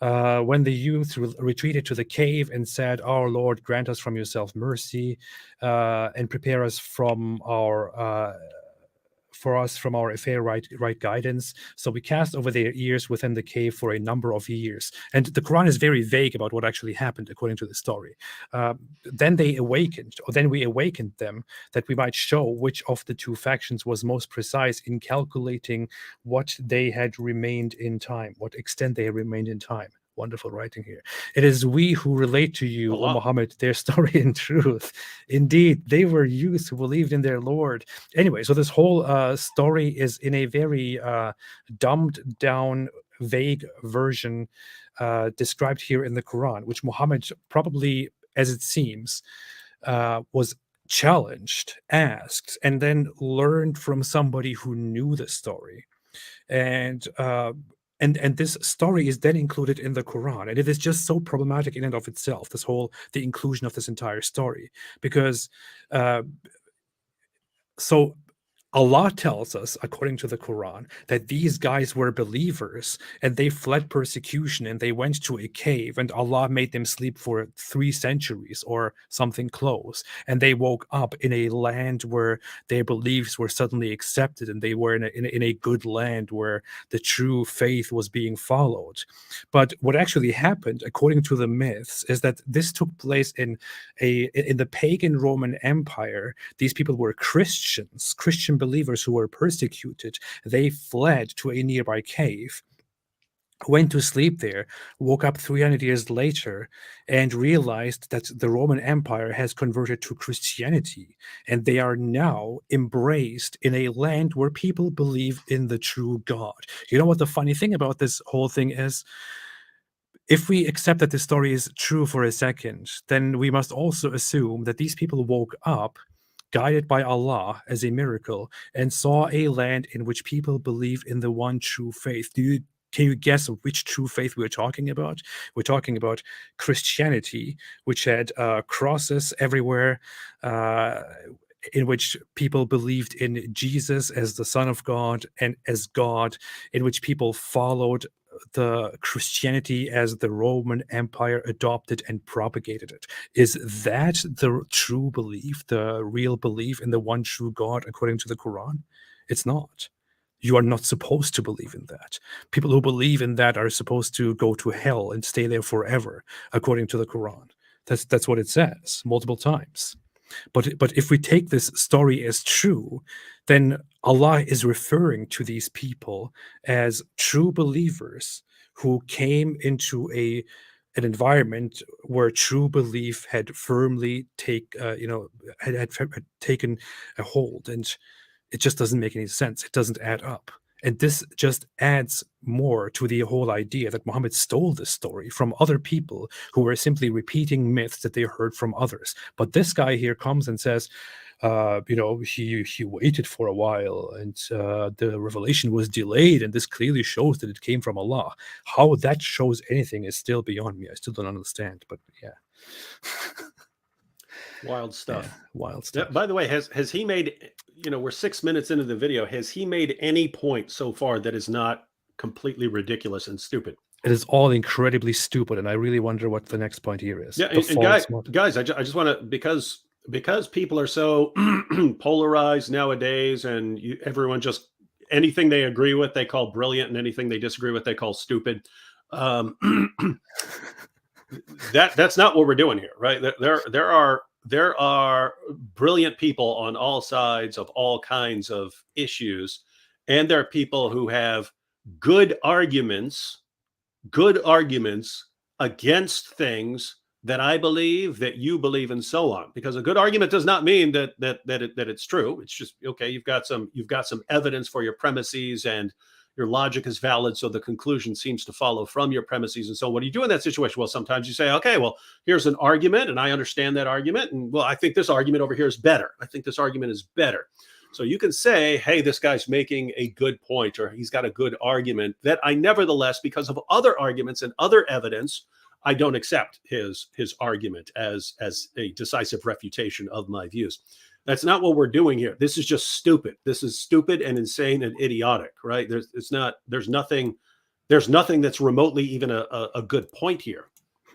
When the youth retreated to the cave and said, our Lord, grant us from yourself mercy and prepare us from our affair right guidance. So we cast over their ears within the cave for a number of years. And the Quran is very vague about what actually happened according to the story. Then we awakened them that we might show which of the two factions was most precise in calculating what they had remained in time, what extent they had remained in time. wonderful writing here. It is we who relate to you, O Allah. Muhammad, their story in truth. Indeed, they were youths who believed in their Lord. Anyway, so this whole story is in a very dumbed down, vague version described here in the Quran, which Muhammad probably, as it seems, was challenged, asked, and then learned from somebody who knew the story. And this story is then included in the Quran, and it is just so problematic in and of itself. The inclusion of this entire story, because so Allah tells us, according to the Quran, that these guys were believers and they fled persecution and they went to a cave, and Allah made them sleep for 3 centuries or something close. And they woke up in a land where their beliefs were suddenly accepted, and they were in a good land where the true faith was being followed. But what actually happened, according to the myths, is that this took place in the pagan Roman Empire. These people were Christian believers who were persecuted. They fled to a nearby cave, went to sleep there, woke up 300 years later, and realized that the Roman Empire has converted to Christianity, and they are now embraced in a land where people believe in the true God. You know what the funny thing about this whole thing is? If we accept that this story is true for a second, then we must also assume that these people woke up guided by Allah as a miracle, and saw a land in which people believe in the one true faith. Can you guess which true faith we're talking about? We're talking about Christianity, which had crosses everywhere, in which people believed in Jesus as the Son of God and as God, in which people followed the Christianity as the Roman Empire adopted and propagated it. Is that the true belief, the real belief in the one true God according to the Quran? It's not. You are not supposed to believe in that. People who believe in that are supposed to go to hell and stay there forever, according to the Quran. That's what it says multiple times. But if we take this story as true, then Allah is referring to these people as true believers who came into an environment where true belief had firmly had taken a hold, and it just doesn't make any sense. It doesn't add up. And this just adds more to the whole idea that Muhammad stole this story from other people who were simply repeating myths that they heard from others. But this guy here comes and says, he waited for a while, and the revelation was delayed, and this clearly shows that it came from Allah. How that shows anything is still beyond me. I still don't understand, but yeah. Wild stuff. Yeah, wild stuff. By the way, has he made, we're 6 minutes into the video. Has he made any point so far that is not completely ridiculous and stupid? It is all incredibly stupid, and I really wonder what the next point here is. Yeah, and guys, I just want to, because people are so polarized nowadays, and everyone just, anything they agree with, they call brilliant, and anything they disagree with, they call stupid. That's not what we're doing here, right? There are brilliant people on all sides of all kinds of issues, and there are people who have good arguments against things that I believe, that you believe, and so on. Because a good argument does not mean that it's true. It's just, okay, you've got some evidence for your premises, and your logic is valid, so the conclusion seems to follow from your premises. And so what do you do in that situation? Well, sometimes you say, okay, well, here's an argument, and I understand that argument, and well, I think this argument over here is better. I think this argument is better. So you can say, hey, this guy's making a good point, or he's got a good argument, that I nevertheless, because of other arguments and other evidence, I don't accept his argument as a decisive refutation of my views. That's not what we're doing here. This is just stupid. This is stupid and insane and idiotic, right? There's nothing that's remotely even a good point here.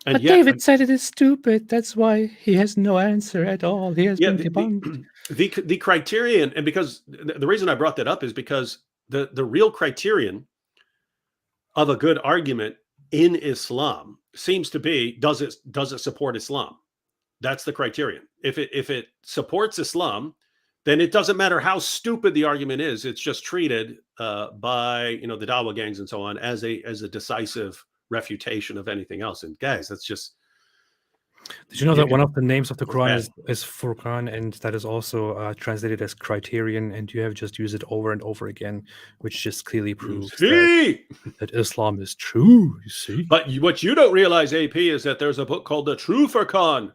And but yet, David said it is stupid. That's why he has no answer at all. He has been debunked. The criterion, and because the reason I brought that up is because the real criterion of a good argument in Islam seems to be, does it support Islam? That's the criterion. If it supports Islam, then it doesn't matter how stupid the argument is. It's just treated by the Dawa gangs and so on as a decisive refutation of anything else. And guys, that's just. Did you know that one of the names of the It's Quran bad. is Furqan, and that is also translated as criterion, and you have just used it over and over again, which just clearly proves that Islam is true, you see? But what you don't realize, AP, is that there's a book called The True Furqan,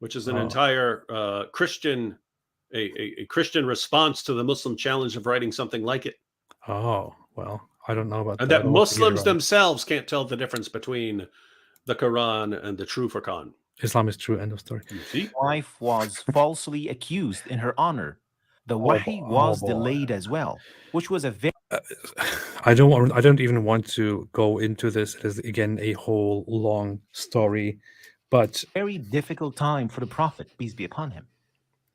which is an entire Christian, a Christian response to the Muslim challenge of writing something like it. Oh, well, I don't know about And that. that Muslims themselves can't tell the difference between the Quran and the True Furqan. Islam is true, end of story. You see? Wife was falsely accused in her honor. The wahi was delayed as well, which was a very I don't even want to go into this. It is again a whole long story, but very difficult time for the Prophet, peace be upon him.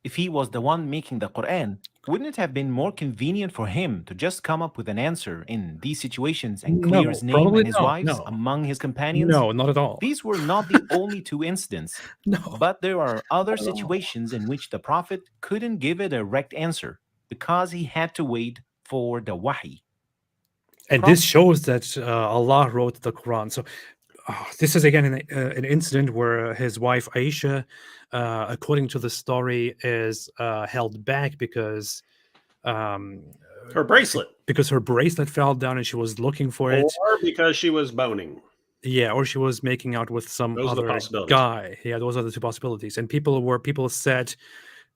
If he was the one making the Quran, wouldn't it have been more convenient for him to just come up with an answer in these situations and clear his name and his wife's among his companions? No, not at all. These were not the only two incidents, No. but there are other situations in which the Prophet couldn't give a direct answer because he had to wait for the wahi. And this shows that Allah wrote the Quran. So this is again an incident where his wife Aisha, according to the story, is held back because her bracelet fell down and she was looking for it, or because she was boning. Yeah, or she was making out with some other guy. Yeah, those are the two possibilities. And people said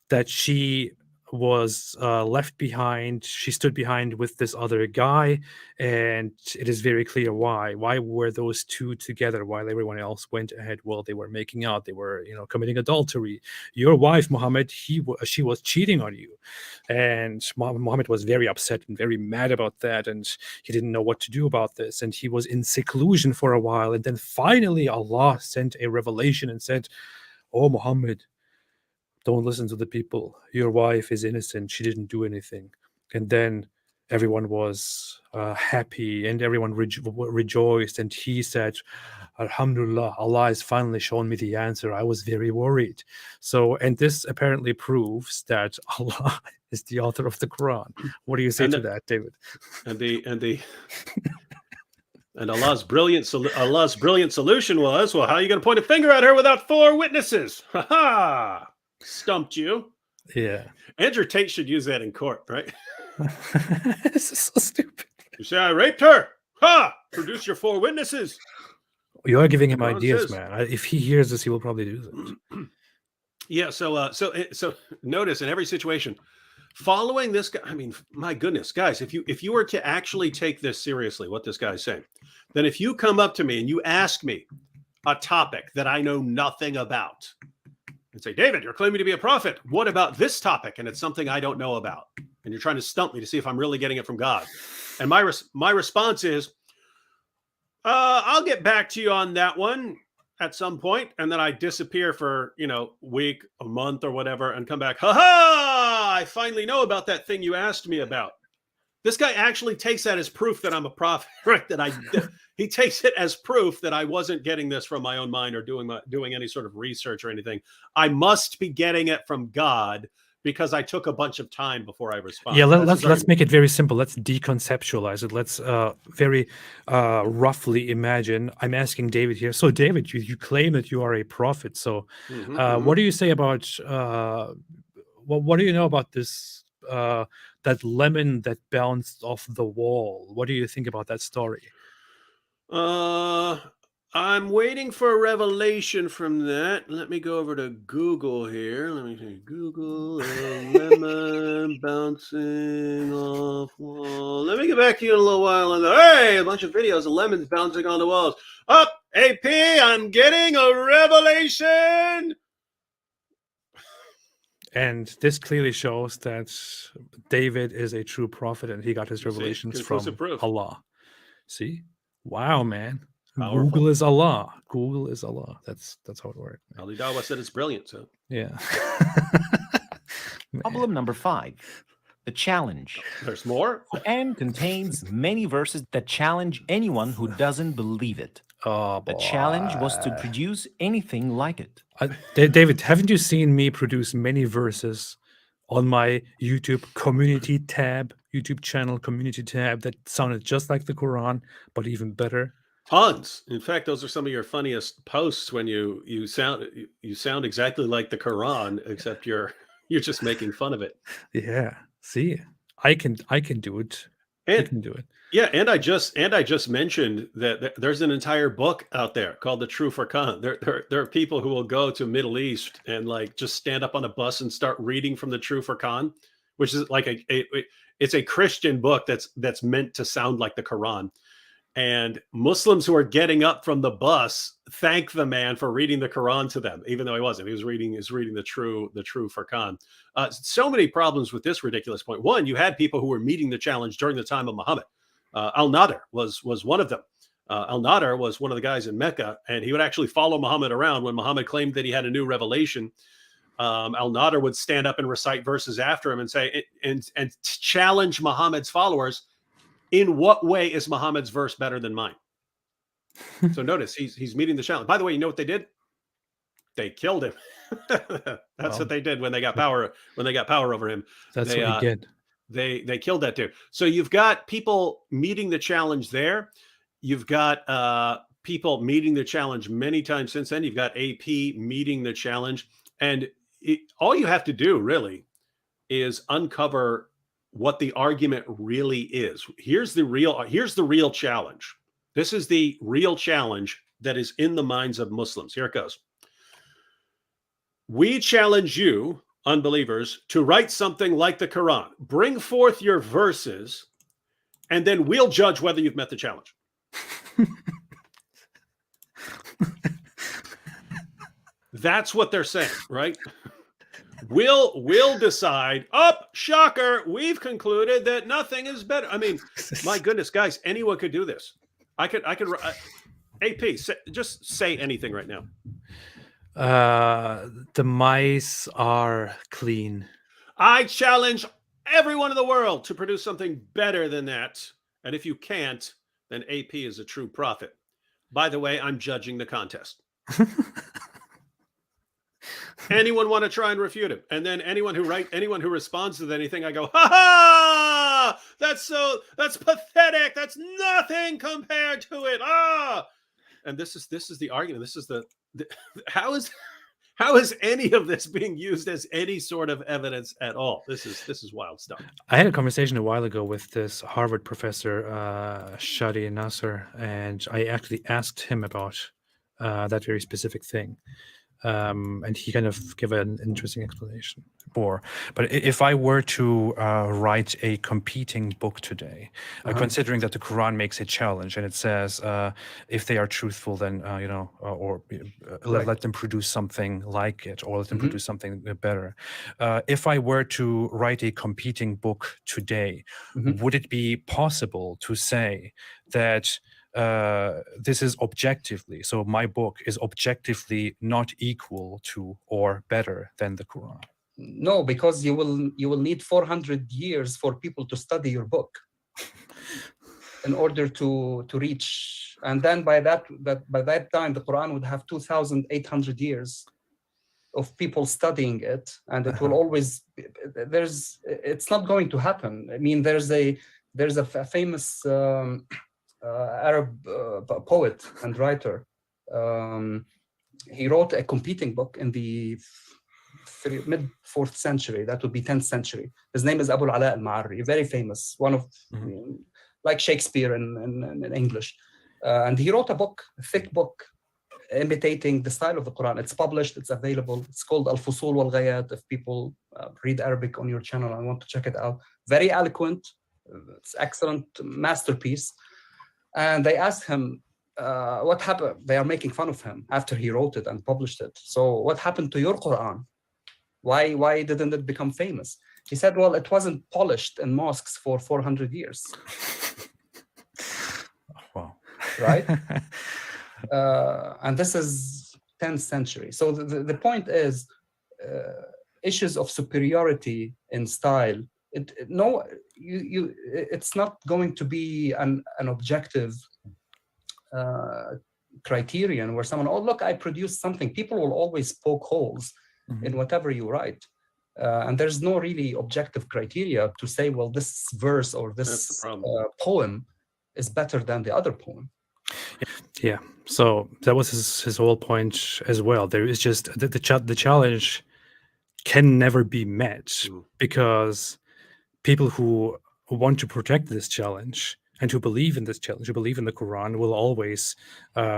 that she was left behind. She stood behind with this other guy, and it is very clear why. Why were those two together while everyone else went ahead? Well, they were making out. They were, committing adultery. Your wife, Muhammad, she was cheating on you, and Muhammad was very upset and very mad about that, and he didn't know what to do about this, and he was in seclusion for a while, and then finally Allah sent a revelation and said, "Oh, Muhammad, don't listen to the people. Your wife is innocent. She didn't do anything." And then everyone was happy and everyone rejoiced. And he said, "Alhamdulillah, Allah has finally shown me the answer. I was very worried." So, and this apparently proves that Allah is the author of the Quran. What do you say to that, David? And Allah's brilliant solution was, well, how are you going to point a finger at her without 4 witnesses? Ha ha! Stumped you. Yeah. Andrew Tate should use that in court, right? This is so stupid. You say I raped her. Ha! Produce your 4 witnesses. You are giving him ideas, man. If he hears this, he will probably do that. Yeah. So notice in every situation, following this guy. I mean, my goodness, guys, if you were to actually take this seriously, what this guy's saying, then if you come up to me and you ask me a topic that I know nothing about, and say, "David, you're claiming to be a prophet. What about this topic?" And it's something I don't know about, and you're trying to stump me to see if I'm really getting it from God. And my response is, "I'll get back to you on that one at some point," and then I disappear for week, a month, or whatever, and come back. Ha ha! I finally know about that thing you asked me about. This guy actually takes that as proof that I'm a prophet, right? He takes it as proof that I wasn't getting this from my own mind or doing any sort of research or anything. I must be getting it from God because I took a bunch of time before I responded. Yeah, let's make it very simple. Let's deconceptualize it. Let's very roughly imagine. I'm asking David here. So, David, you claim that you are a prophet. So, what do you say about what do you know about this? That lemon that bounced off the wall. What do you think about that story? I'm waiting for a revelation from that. Let me go over to Google here. Let me see. Google lemon bouncing off wall. Let me get back to you in a little while. Hey, a bunch of videos of lemons bouncing on the walls. Up, AP, I'm getting a revelation. And this clearly shows that David is a true prophet and he got his revelations from Allah. See? Wow, man. Powerful. Google is Allah. Google is Allah. That's how it works. Ali Dawa said it's brilliant, so. Yeah. Problem number 5. The challenge. There's more? And contains many verses that challenge anyone who doesn't believe it. Oh, the challenge was to produce anything like it. David, haven't you seen me produce many verses on my YouTube channel community tab that sounded just like the Quran, but even better? Tons. In fact, those are some of your funniest posts when you sound exactly like the Quran, except you're just making fun of it. Yeah. See, I can do it. You And can do it. yeah, and I just mentioned that there's an entire book out there called The True Furqan. There are people who will go to Middle East and like just stand up on a bus and start reading from The True Furqan, which is like it's a Christian book that's meant to sound like the Quran. And Muslims who are getting up from the bus thank the man for reading the Quran to them, even though he wasn't. He was reading the true Furqan. So many problems with this ridiculous point. One, you had people who were meeting the challenge during the time of Muhammad. Al-Nadir was one of them. Al-Nadir was one of the guys in Mecca, and he would actually follow Muhammad around when Muhammad claimed that he had a new revelation. Al-Nadir would stand up and recite verses after him and say and challenge Muhammad's followers. In what way is Muhammad's verse better than mine? So notice he's meeting the challenge. By the way, you know what they did? They killed him. That's what they did when they got power. When they got power over him, That's what he did. They killed that dude. So you've got people meeting the challenge there. You've got people meeting the challenge many times since then. You've got AP meeting the challenge, and all you have to do really is uncover what the argument really is. Here's the real challenge. This is the real challenge that is in the minds of Muslims. Here it goes. We challenge you, unbelievers, to write something like the Quran. Bring forth your verses, and then we'll judge whether you've met the challenge. That's what they're saying, right? We'll decide. Shocker! We've concluded that nothing is better. I mean, my goodness, guys, anyone could do this. I could. AP, just say anything right now. The mice are clean. I challenge everyone in the world to produce something better than that. And if you can't, then AP is a true prophet. By the way, I'm judging the contest. Anyone want to try and refute him? And then anyone who responds to anything, I go, ha ha! That's pathetic. That's nothing compared to it. And this is the argument. This is the how is any of this being used as any sort of evidence at all? This is wild stuff. I had a conversation a while ago with this Harvard professor, Shadi Nasser, and I actually asked him about that very specific thing. And he kind of gave an interesting explanation more. But if I were to write a competing book today, considering that the Quran makes a challenge and it says if they are truthful, then let them produce something like it, or let them produce something better. If I were to write a competing book today, would it be possible to say that this is objectively, so my book is objectively not equal to or better than the Quran? No, because you will need 400 years for people to study your book in order to reach, and then by that time the Quran would have 2,800 years of people studying it, and it will always it's not going to happen. I mean, there's a famous Arab poet and writer. He wrote a competing book in the mid 4th century. That would be 10th century. His name is Abu al-Ala al-Ma'arri, very famous, one of like Shakespeare in English. And he wrote a thick book, imitating the style of the Quran. It's published, it's available. It's called Al-Fusul wal-Ghayat. If people read Arabic on your channel and want to check it out, very eloquent. It's excellent masterpiece. And they asked him, what happened? They are making fun of him after he wrote it and published it. So what happened to your Quran? Why didn't it become famous? He said, well, it wasn't polished in mosques for 400 years. Wow. Right? And this is 10th century. So the point is, issues of superiority in style, it's not going to be an objective criterion where someone, look, I produced something. People will always poke holes in whatever you write. And there's no really objective criteria to say, well, this verse or this poem is better than the other poem. Yeah. So that was his whole point as well. There is just the challenge can never be met Mm. because people who want to protect this challenge and who believe in this challenge, who believe in the Quran, will always,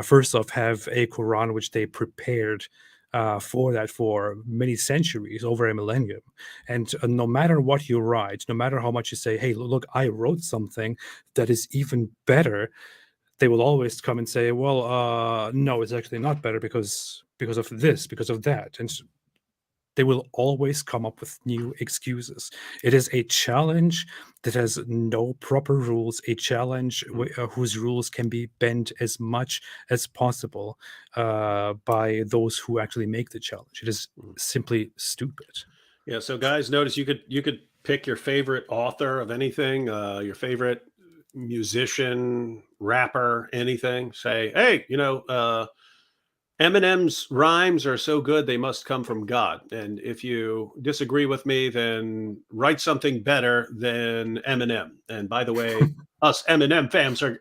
first off, have a Quran which they prepared for that for many centuries, over a millennium. And no matter what you write, no matter how much you say, hey, look, I wrote something that is even better, they will always come and say, well, no, it's actually not better because of this, because of that. And they will always come up with new excuses. It is a challenge that has no proper rules, a challenge whose rules can be bent as much as possible by those who actually make the challenge. It is simply stupid. Yeah. So guys, notice you could pick your favorite author of anything, your favorite musician, rapper, anything. Say, hey, Eminem's rhymes are so good, they must come from God. And if you disagree with me, then write something better than Eminem. And by the way, us Eminem fans we're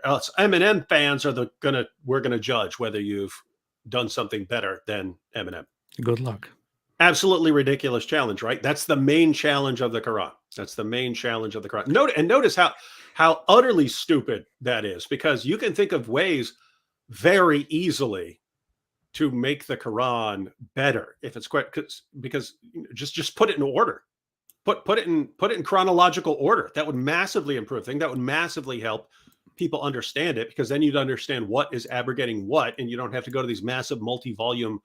gonna judge whether you've done something better than Eminem. Good luck. Absolutely ridiculous challenge, right? That's the main challenge of the Quran. That's the main challenge of the Quran. Notice how utterly stupid that is, because you can think of ways very easily to make the Quran better if it's quite, because just put it in order, put it in chronological order. That would massively improve things. That would massively help people understand it, because then you'd understand what is abrogating what, and you don't have to go to these massive multi-volume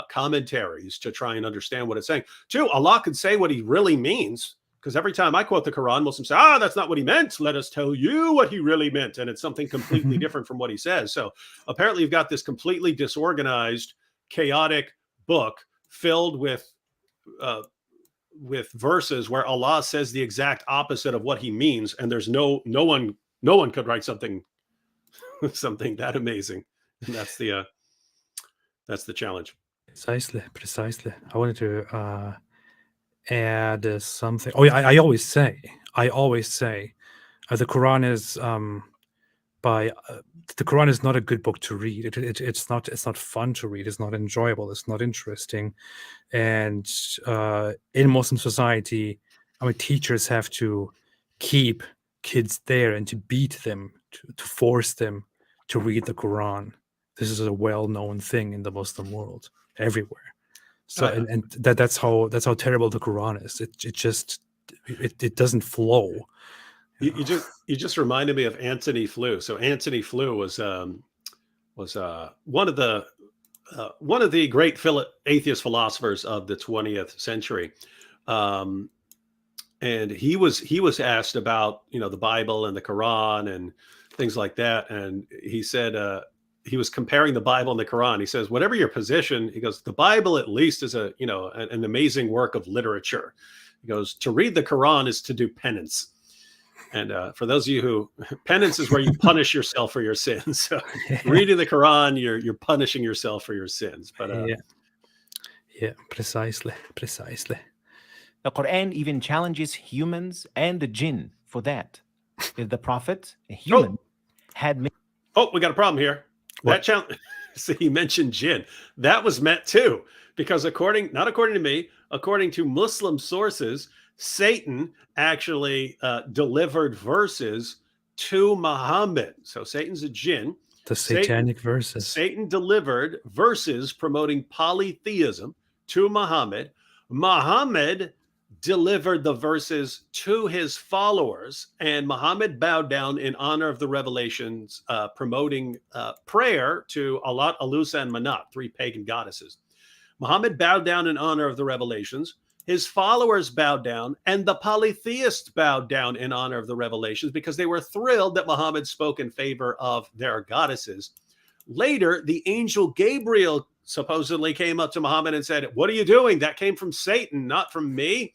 commentaries to try and understand what it's saying. Two, Allah could say what he really means, because every time I quote the Quran, Muslims say, that's not what he meant. Let us tell you what he really meant. And it's something completely different from what he says. So apparently you've got this completely disorganized, chaotic book filled with verses where Allah says the exact opposite of what he means. And there's no one could write something that amazing. And that's the challenge. Precisely. I wanted to add something. Oh yeah, I always say the Quran is the Quran is not a good book to read. It's not fun to read. It's not enjoyable. It's not interesting. And in Muslim society, I mean, teachers have to keep kids there and to beat them, to force them to read the Quran. This is a well-known thing in the Muslim world, everywhere. So and that's how terrible the Quran is. It doesn't flow. You just reminded me of Antony Flew. So Antony Flew was one of the great atheist philosophers of the 20th century, and he was asked about the Bible and the Quran and things like that, and he said he was comparing the Bible and the Quran. He says, whatever your position, he goes, the Bible at least is an amazing work of literature. He goes, to read the Quran is to do penance. And for those of you who, penance is where you punish yourself for your sins. So reading the Quran, you're punishing yourself for your sins. But yeah, precisely. The Quran even challenges humans and the jinn for that. If the prophet, a human, had made... we got a problem here. That challenge. So he mentioned jinn. That was meant too, because not according to me, according to Muslim sources, Satan actually delivered verses to Muhammad. So Satan's a jinn. The satanic verses. Satan delivered verses promoting polytheism to Muhammad. Muhammad delivered the verses to his followers, and Muhammad bowed down in honor of the revelations, promoting prayer to Allat, Alusa, and Manat, 3 pagan goddesses. Muhammad bowed down in honor of the revelations. His followers bowed down, and the polytheists bowed down in honor of the revelations because they were thrilled that Muhammad spoke in favor of their goddesses. Later, the angel Gabriel supposedly came up to Muhammad and said, "What are you doing? That came from Satan, not from me."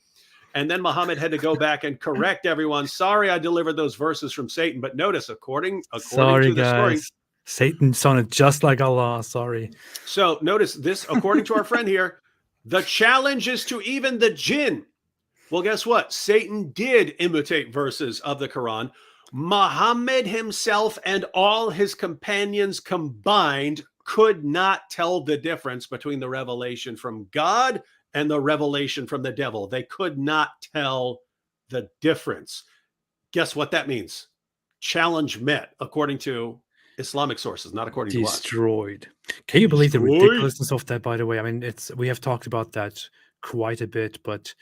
And then Muhammad had to go back and correct everyone. Sorry, I delivered those verses from Satan. But notice, according to the story, Satan sounded just like Allah. Sorry. So notice this, according to our friend here, the challenge is to even the jinn. Well, guess what? Satan did imitate verses of the Quran. Muhammad himself and all his companions combined could not tell the difference between the revelation from God and the revelation from the devil. They could not tell the difference. Guess what that means? Challenge met, according to Islamic sources, not according to us. Destroyed. Can you believe the Destroyed. ridiculousness of that, by the way? I mean, we have talked about that quite a bit, but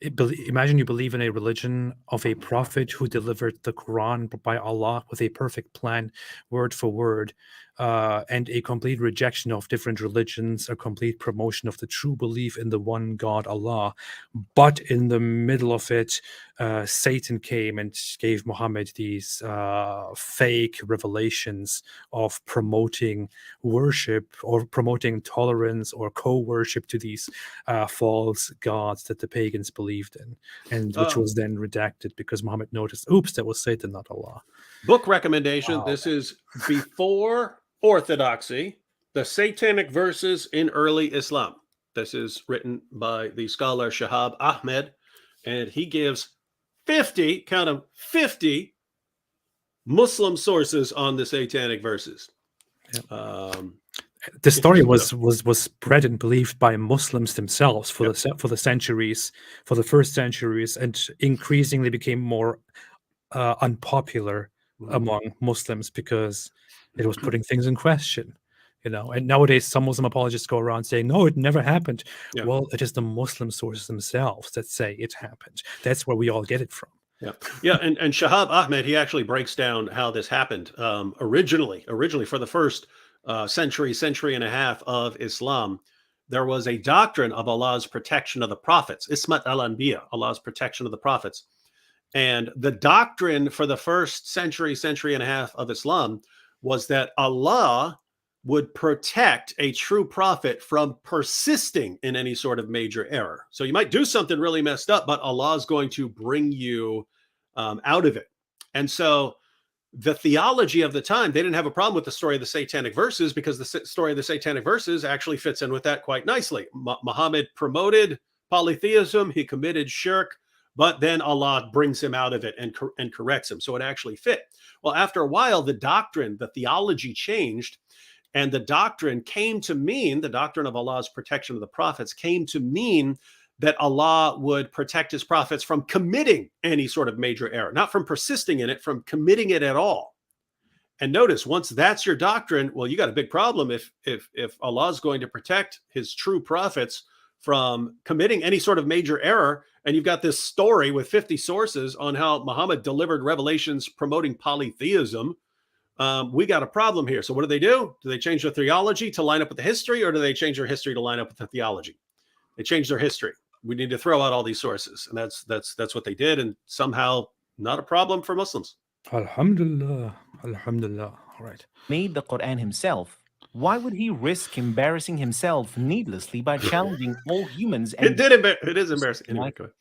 imagine you believe in a religion of a prophet who delivered the Quran by Allah with a perfect plan, word for word, and a complete rejection of different religions, a complete promotion of the true belief in the one God, Allah. But in the middle of it, Satan came and gave Muhammad these fake revelations of promoting worship or promoting tolerance or co-worship to these false gods that the pagans believed in, and which was then redacted because Muhammad noticed, oops, that was Satan, not Allah. Book recommendation. Wow. This is Before Orthodoxy, the Satanic Verses in Early Islam. This is written by the scholar Shahab Ahmed, and he gives 50, count them, 50 Muslim sources on the Satanic Verses. The story was spread and believed by Muslims themselves for the centuries, for the first centuries, and increasingly became more unpopular among Muslims because it was putting things in question, you know. And nowadays, some Muslim apologists go around saying, "No, it never happened." Yeah. Well, it is the Muslim sources themselves that say it happened. That's where we all get it from. Yeah, and Shahab Ahmed, he actually breaks down how this happened. Originally for the first century and a half of Islam, there was a doctrine of Allah's protection of the prophets, Ismat al-Anbiya, Allah's protection of the prophets. And the doctrine for the first century and a half of Islam was that Allah would protect a true prophet from persisting in any sort of major error. So you might do something really messed up, but Allah is going to bring you out of it. And so the theology of the time, they didn't have a problem with the story of the Satanic Verses because the story of the Satanic Verses actually fits in with that quite nicely. Muhammad promoted polytheism, he committed shirk, but then Allah brings him out of it and corrects him. So it actually fit. Well, after a while, the doctrine, the theology changed, and the doctrine came to mean, the doctrine of Allah's protection of the prophets came to mean that Allah would protect his prophets from committing any sort of major error, not from persisting in it, from committing it at all. And notice, once that's your doctrine, well, you got a big problem if Allah is going to protect his true prophets from committing any sort of major error, and you've got this story with 50 sources on how Muhammad delivered revelations promoting polytheism. We got a problem here. So what do? Do they change their theology to line up with the history, or do they change their history to line up with the theology? They changed their history. We need to throw out all these sources, and that's what they did, and somehow not a problem for Muslims. Alhamdulillah, alhamdulillah. All right. Made the Quran himself. Why would he risk embarrassing himself needlessly by challenging all humans? And It is embarrassing. Anyway, go ahead.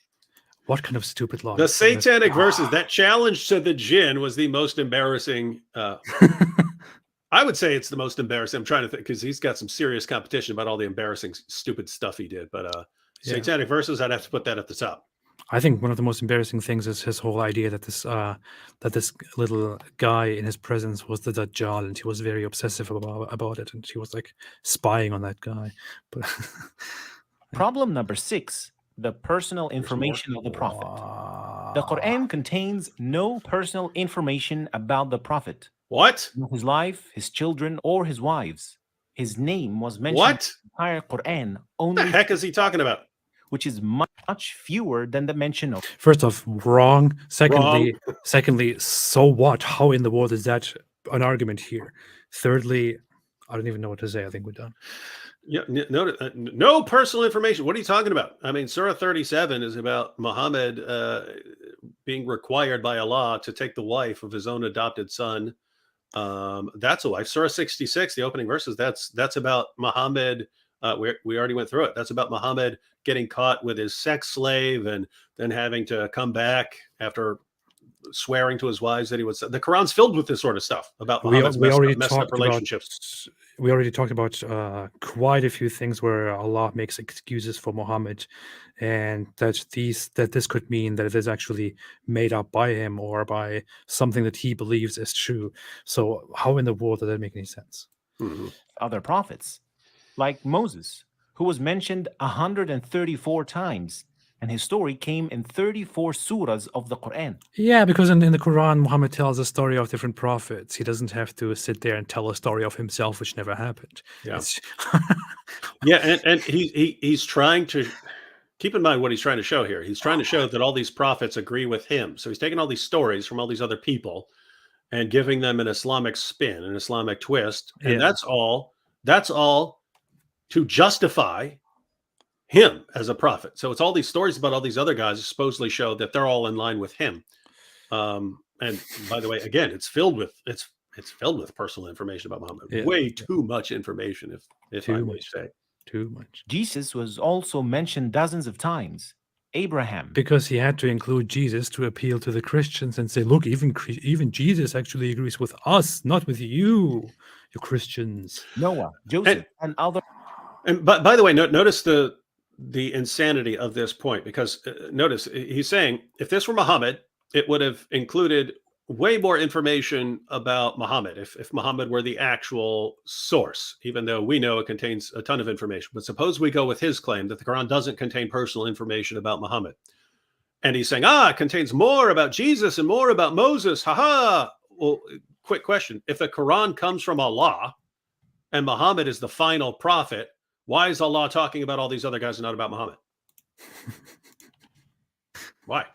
What kind of stupid law? The Satanic Verses, that challenge to the jinn was the most embarrassing. I would say it's the most embarrassing. I'm trying to think because he's got some serious competition about all the embarrassing, stupid stuff he did. But Satanic Verses, I'd have to put that at the top. I think one of the most embarrassing things is his whole idea that this little guy in his presence was the Dajjal, and he was very obsessive about it, and he was like spying on that guy. But problem number 6, the personal information of the prophet. The Quran contains no personal information about the prophet. What? Not his life, his children, or his wives. His name was mentioned What? in the entire Quran What only. the heck is he talking about? Which is much fewer than the mention of. First off, wrong. Secondly, so what? How in the world is that an argument here? Thirdly, I don't even know what to say. I think we're done. Yeah, no personal information. What are you talking about? I mean, Surah 37 is about Muhammad being required by Allah to take the wife of his own adopted son. That's a wife. Surah 66, the opening verses, that's about Muhammad. We already went through it. That's about Muhammad getting caught with his sex slave and then having to come back after swearing to his wives that he would. The Quran's filled with this sort of stuff about Muhammad's messed up relationships. we already talked about quite a few things where Allah makes excuses for Muhammad, and that this could mean that it is actually made up by him or by something that he believes is true. So how in the world does that make any sense? Other prophets, like Moses, who was mentioned 134 times, and his story came in 34 surahs of the Quran. Yeah, because in the Quran, Muhammad tells a story of different prophets. He doesn't have to sit there and tell a story of himself, which never happened. Yeah. It's- Yeah, and he's trying to keep in mind what he's trying to show here. He's trying to show that all these prophets agree with him. So he's taking all these stories from all these other people and giving them an Islamic spin, an Islamic twist, and Yeah. that's all to justify him as a prophet. So it's all these stories about all these other guys that supposedly show that they're all in line with him. And by the way, again, it's filled with personal information about Muhammad. Yeah. Way too much information, if I may say. Too much. Jesus was also mentioned dozens of times. Abraham, Because he had to include Jesus to appeal to the Christians and say, look, even Jesus actually agrees with us, not with you Christians. Noah, Joseph, and other. And by the way, notice the insanity of this point, because notice he's saying if this were Muhammad, it would have included way more information about Muhammad if Muhammad were the actual source, even though we know it contains a ton of information. But suppose we go with his claim that the Quran doesn't contain personal information about Muhammad. And he's saying, it contains more about Jesus and more about Moses. Haha. Well, quick question. If the Quran comes from Allah and Muhammad is the final prophet, why is Allah talking about all these other guys and not about Muhammad? Why?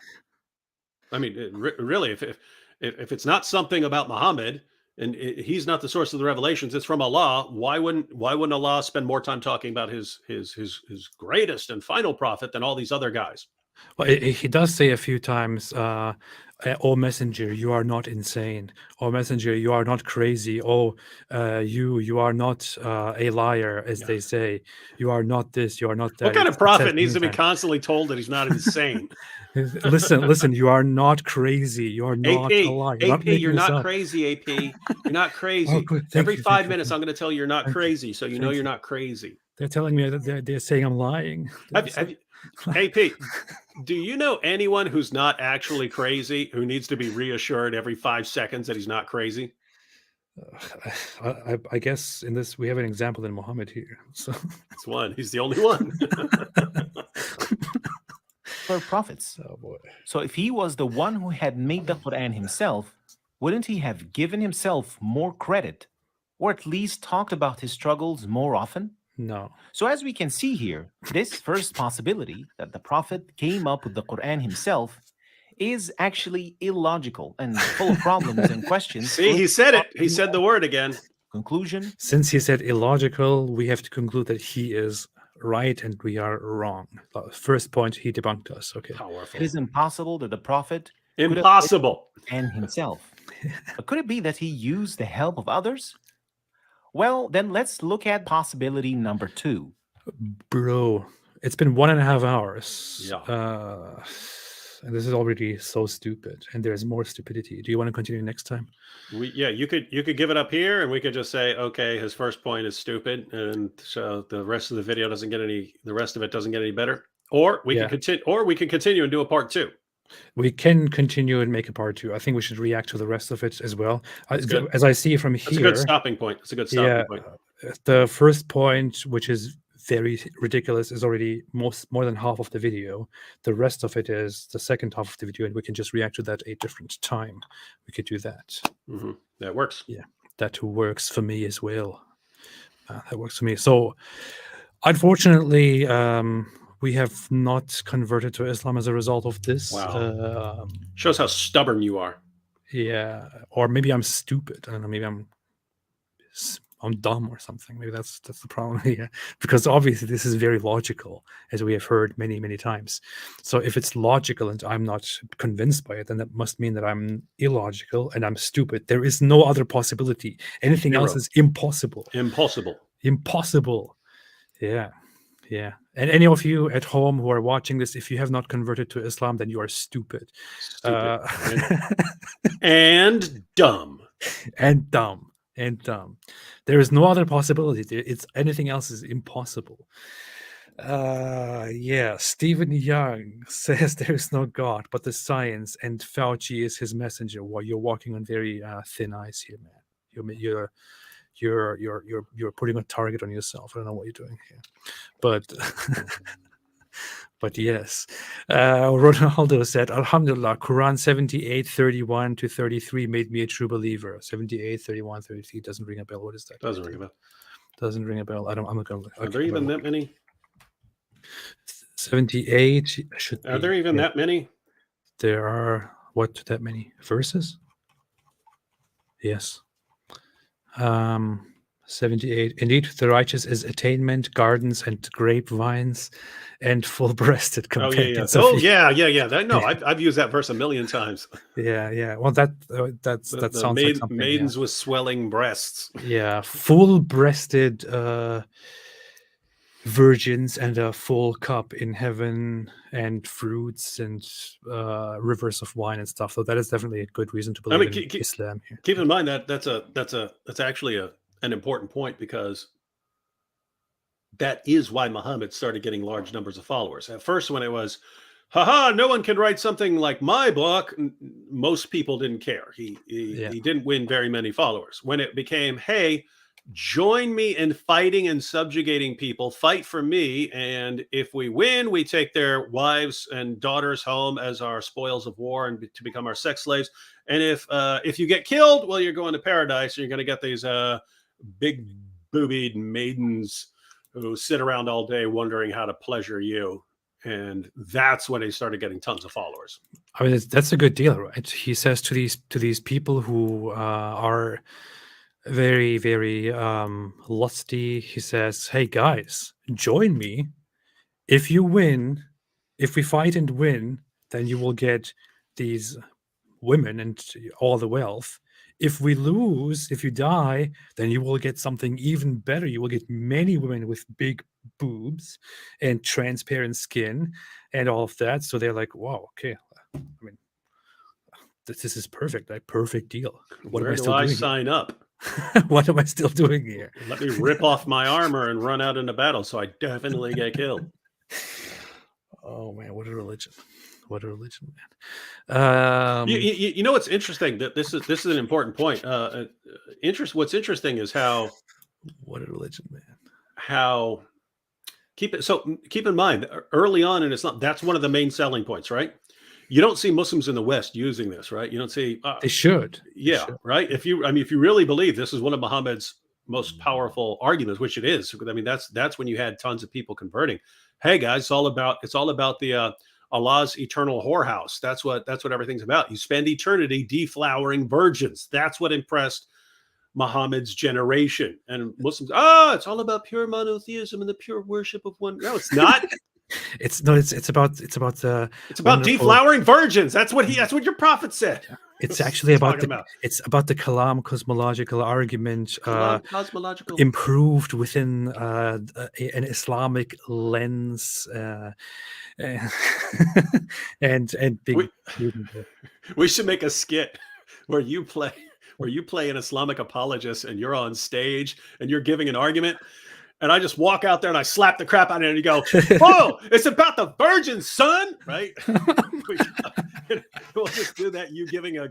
I mean, really, if it's not something about Muhammad and he's not the source of the revelations, it's from Allah. Why wouldn't Allah spend more time talking about his greatest and final prophet than all these other guys? Well, he does say a few times, "Oh messenger, you are not insane. Oh messenger, you are not crazy. Oh, you are not a liar, as they say. You are not this. You are not that." What kind of It says prophet needs to be many times. constantly told that he's not insane? Listen. You are not crazy. You are not a liar. AP, you're making this not up. crazy, AP. You're not crazy. Oh, good. Thank Every you, 5 thank you, minutes, thank I'm going to tell you you're not Thank you. crazy, so you know Thank you're you. not crazy. They're telling me that they're saying I'm lying. AP, do you know anyone who's not actually crazy who needs to be reassured every 5 seconds that he's not crazy? I guess in this we have an example in Muhammad here. So It's one. He's the only one. other prophets. oh boy. So if he was the one who had made the Quran himself, wouldn't he have given himself more credit, or at least talked about his struggles more often? No. So as we can see here, this first possibility that the prophet came up with the Quran himself is actually illogical and full of problems and questions. See, he said it. He said the word again. Conclusion: Since he said illogical, we have to conclude that he is right and we are wrong. First point, he debunked us. Okay. Powerful. it is impossible that the prophet Impossible. and himself. But could it be that he used the help of others? Well, then let's look at possibility number 2. Bro, it's been 1.5 hours. Yeah. And this is already so stupid, and there's more stupidity. Do you want to continue next time? You could give it up here, and we could just say, okay, his first point is stupid, and so the rest of the video doesn't get any. The rest of it doesn't get any better. Or we can continue. Or we can continue and do a part 2. We can continue and make a part 2. I think we should react to the rest of it as well. good. As I see from here, That's a good stopping point. That's a good stopping point. the first point, which is very ridiculous, is already more than half of the video. The rest of it is the second half of the video, and we can just react to that a different time. We could do that. Mm-hmm. That works. Yeah, that works for me as well. That works for me. So, unfortunately, we have not converted to Islam as a result of this. Wow. Shows how stubborn you are. Yeah, or maybe I'm stupid. I don't know. Maybe I'm dumb or something. Maybe that's the problem here, because obviously this is very logical, as we have heard many times. So if it's logical and I'm not convinced by it, then that must mean that I'm illogical and I'm stupid. There is no other possibility. Anything else is impossible. Impossible. Yeah. And any of you at home who are watching this, if you have not converted to Islam, then you are stupid. And dumb. And dumb. and there is no other possibility. It's anything else is impossible. Yeah, Stephen Young says there is no God but the science, and Fauci is his messenger. Well, you're walking on very thin ice here, man. You're putting a target on yourself. I don't know what you're doing here, but but yes. Ronaldo said, Alhamdulillah, Quran 78:31-33 made me a true believer. 78:31-33 doesn't ring a bell. What is that? Doesn't ring a bell. Doesn't ring a bell. I'm not gonna look. Are there even that many? 78 should Are be, there even that many? There are what, that many verses? Yes. 78. Indeed, the righteous is attainment, gardens and grapevines, and full-breasted companions. Oh yeah. I've used that verse a million times. Yeah. Well, that sounds like something. Maidens with swelling breasts. Yeah, full-breasted virgins and a full cup in heaven, and fruits and rivers of wine and stuff. So that is definitely a good reason to believe in Islam here. Keep in mind that that's actually an important point, because that is why Muhammad started getting large numbers of followers. At first, when it was, haha, no one can write something like my book, most people didn't care. He didn't win very many followers. When it became, hey, join me in fighting and subjugating people, fight for me, and if we win, we take their wives and daughters home as our spoils of war and to become our sex slaves. And if you get killed, well, you're going to paradise, and you're going to get these big boobied maidens who sit around all day wondering how to pleasure you. And that's when he started getting tons of followers. I mean, that's a good deal, right? He says to these people who are very, very lusty, he says, hey guys, join me. If you win, if we fight and win, then you will get these women and all the wealth. If we lose, if you die, then you will get something even better. You will get many women with big boobs and transparent skin and all of that. So they're like, wow, okay. I mean, this is perfect, like perfect deal. What Where do I sign up? What am I still doing here? Let me rip off my armor and run out into battle, so I definitely get killed. Oh man, what a religion! What a religion, man. You know what's interesting? That this is an important point. What's interesting is how, what a religion, man. How keep in mind, early on in Islam, that's one of the main selling points, right? You don't see Muslims in the West using this, right? You don't see. They should. Yeah, they should. Right. If you really believe this is one of Muhammad's most powerful arguments, which it is, I mean, that's when you had tons of people converting. Hey guys, it's all about the Allah's eternal whorehouse. That's what everything's about. You spend eternity deflowering virgins. That's what impressed Muhammad's generation. And Muslims, it's all about pure monotheism and the pure worship of one. No, it's not. It's about deflowering virgins. That's what your prophet said. It's actually about the Kalam cosmological argument, cosmological improved within an Islamic lens, and big. We should make a skit where you play an Islamic apologist, and you're on stage and you're giving an argument. And I just walk out there and I slap the crap out of it and you go, "Oh, it's about the virgin, son!" Right? We'll just do that. You giving a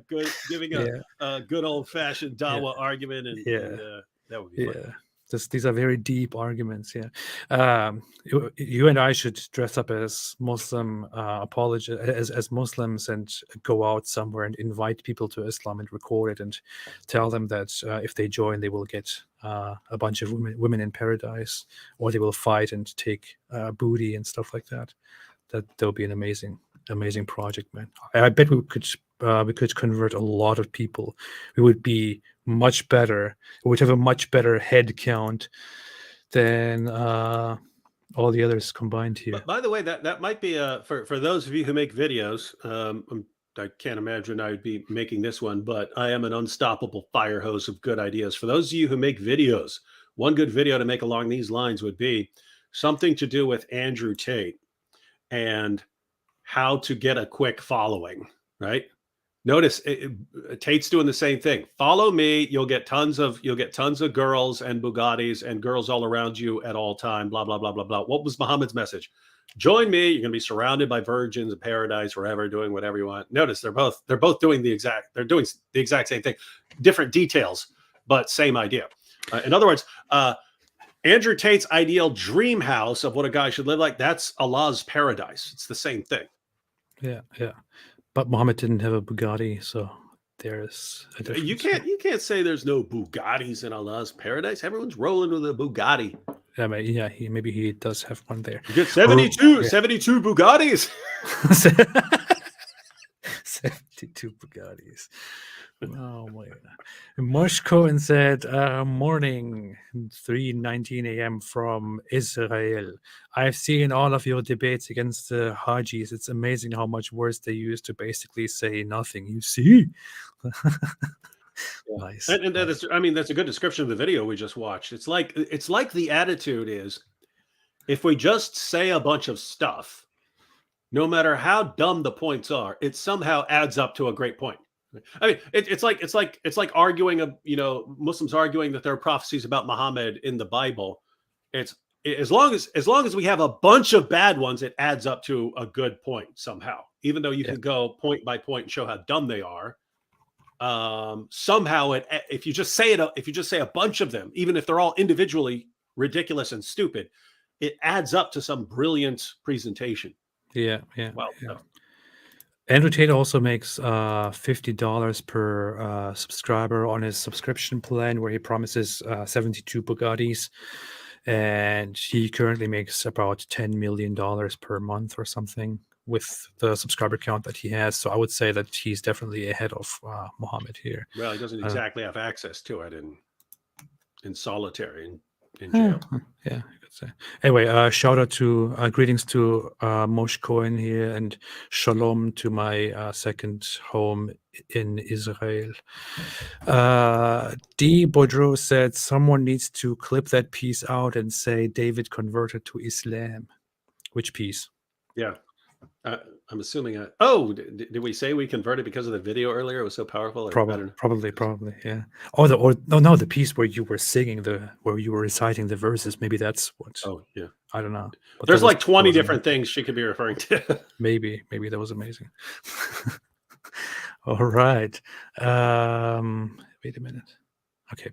good old fashioned dawah argument, and that would be fun. These are very deep arguments. Yeah, you and I should dress up as Muslim apologists, as Muslims, and go out somewhere and invite people to Islam and record it and tell them that if they join, they will get a bunch of women in paradise, or they will fight and take booty and stuff like that. That'll be an amazing project, man. I bet we could convert a lot of people. We would be much better. We would have a much better head count than all the others combined here. But by the way, that might be for those of you who make videos. I can't imagine I would be making this one, but I am an unstoppable fire hose of good ideas. For those of you who make videos, one good video to make along these lines would be something to do with Andrew Tate and how to get a quick following, right? Notice Tate's doing the same thing. Follow me, you'll get tons of girls and Bugattis and girls all around you at all time. Blah blah blah blah blah. What was Muhammad's message? Join me. You're going to be surrounded by virgins in paradise, wherever, doing whatever you want. Notice they're both doing the exact same thing, different details, but same idea. In other words, Andrew Tate's ideal dream house of what a guy should live like, that's Allah's paradise. It's the same thing. Yeah. But Muhammad didn't have a Bugatti, so there's a difference. You can't say there's no Bugattis in Allah's paradise. Everyone's rolling with a Bugatti. Yeah, maybe he does have one there. You get 72 Bugattis. 72 Bugattis. Oh my God. Mosh Cohen said, morning, 3:19 a.m. from Israel. I've seen all of your debates against the Hajis. It's amazing how much words they use to basically say nothing. You see? Nice. And that is, I mean, that's a good description of the video we just watched. It's like the attitude is, if we just say a bunch of stuff, no matter how dumb the points are, it somehow adds up to a great point. I mean, it's like arguing Muslims arguing that there are prophecies about Muhammad in the Bible. It's as long as we have a bunch of bad ones, it adds up to a good point somehow. Even though you can go point by point and show how dumb they are, somehow if you just say a bunch of them, even if they're all individually ridiculous and stupid, it adds up to some brilliant presentation. Yeah. Well. Andrew Tate also makes $50 per subscriber on his subscription plan, where he promises 72 Bugattis, and he currently makes about $10 million per month or something with the subscriber count that he has. So I would say that he's definitely ahead of Muhammad here. Well, he doesn't exactly have access to it in solitary in jail. Yeah, I could say. Anyway, shout out to greetings to Moshe Cohen here, and shalom to my second home in Israel. D. Boudreau said someone needs to clip that piece out and say David converted to Islam. Which piece? Yeah. I'm assuming. Did we say we converted because of the video earlier? It was so powerful. Probably, yeah. The piece where you were singing where you were reciting the verses. Maybe that's what. Oh yeah. I don't know. But there's like 20 different things she could be referring to. maybe that was amazing. All right. Wait a minute. Okay.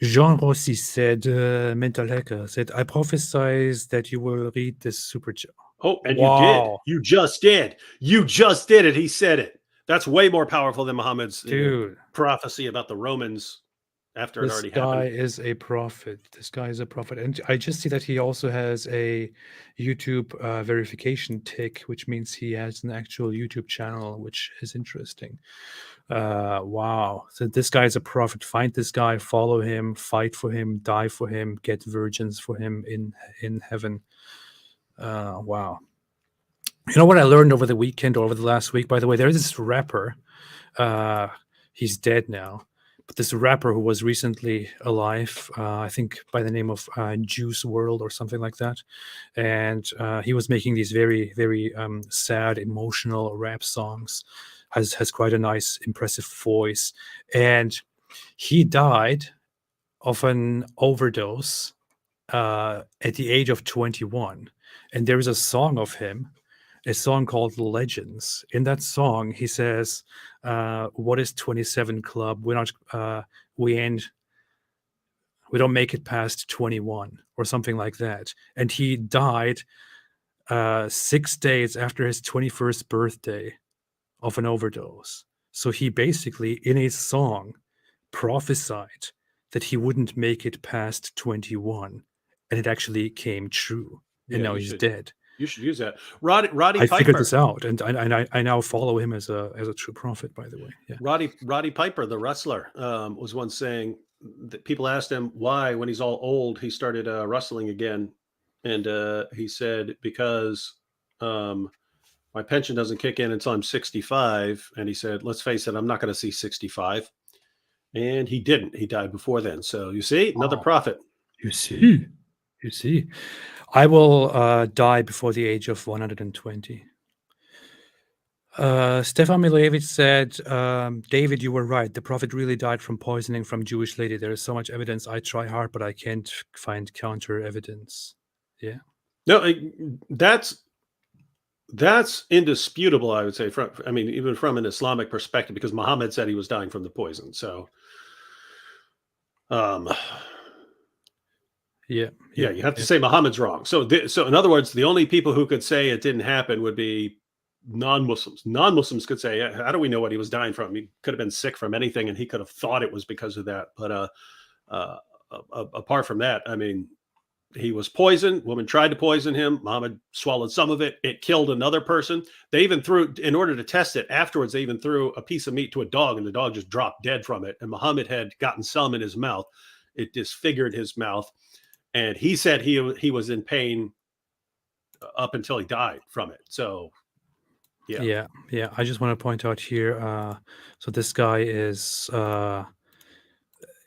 Jean Rossi said, Mental Hacker said, I prophesize that you will read this super chat. Oh, and you did. You just did. You just did it. He said it. That's way more powerful than Muhammad's prophecy about the Romans after it already happened. This guy is a prophet. And I just see that he also has a YouTube verification tick, which means he has an actual YouTube channel, which is interesting. Wow. So this guy is a prophet. Find this guy, follow him, fight for him, die for him, get virgins for him in heaven. Wow. You know what I learned over the weekend or over the last week, by the way? There's this rapper. He's dead now. But this rapper who was recently alive, I think by the name of Juice WRLD or something like that. And he was making these very, very sad, emotional rap songs. Has quite a nice, impressive voice. And he died of an overdose at the age of 21. And there is a song of him, a song called Legends. In that song, he says, what is 27 Club? We don't make it past 21 or something like that. And he died 6 days after his 21st birthday of an overdose. So he basically, in a song, prophesied that he wouldn't make it past 21. And it actually came true. And now he's dead. You should use that. Roddy Piper. I figured this out, and I now follow him as a true prophet, by the way. Yeah. Roddy Piper, the wrestler, was once saying that people asked him why, when he's all old, he started wrestling again. And he said, because my pension doesn't kick in until I'm 65. And he said, let's face it, I'm not going to see 65. And he didn't. He died before then. So you see, another prophet. You see. I will die before the age of 120. Stefan Milevich said, David, you were right. The prophet really died from poisoning from Jewish lady. There is so much evidence. I try hard, but I can't find counter evidence. Yeah. No, that's indisputable, I would say. I mean, even from an Islamic perspective, because Muhammad said he was dying from the poison. So, yeah, you have to say Muhammad's wrong. So in other words, the only people who could say it didn't happen would be non-Muslims. Non-Muslims could say, how do we know what he was dying from? He could have been sick from anything, and he could have thought it was because of that. But apart from that, I mean, he was poisoned. Woman tried to poison him. Muhammad swallowed some of it. It killed another person. They even threw, in order to test it afterwards, they even threw a piece of meat to a dog, and the dog just dropped dead from it. And Muhammad had gotten some in his mouth. It disfigured his mouth. And he said he was in pain up until he died from it. So, yeah. I just want to point out here. So this guy is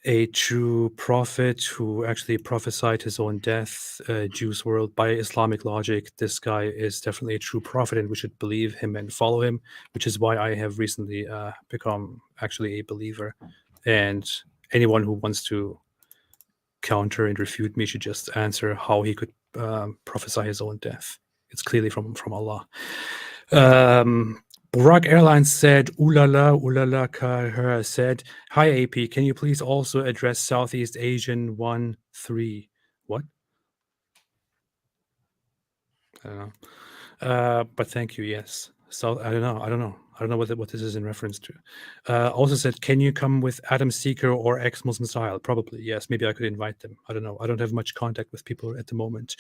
a true prophet who actually prophesied his own death. Jews world, by Islamic logic, this guy is definitely a true prophet, and we should believe him and follow him. Which is why I have recently become actually a believer. And anyone who wants to counter and refute me should just answer how he could prophesy his own death. It's clearly from Allah. Burak Airlines said, Ulala Kahar said, hi AP, can you please also address Southeast Asian 1-3? What? I don't know. But thank you, yes. So I don't know what this is in reference to. Also said, can you come with Adam Seeker or ex-Muslim style? Probably, yes. Maybe I could invite them. I don't know. I don't have much contact with people at the moment.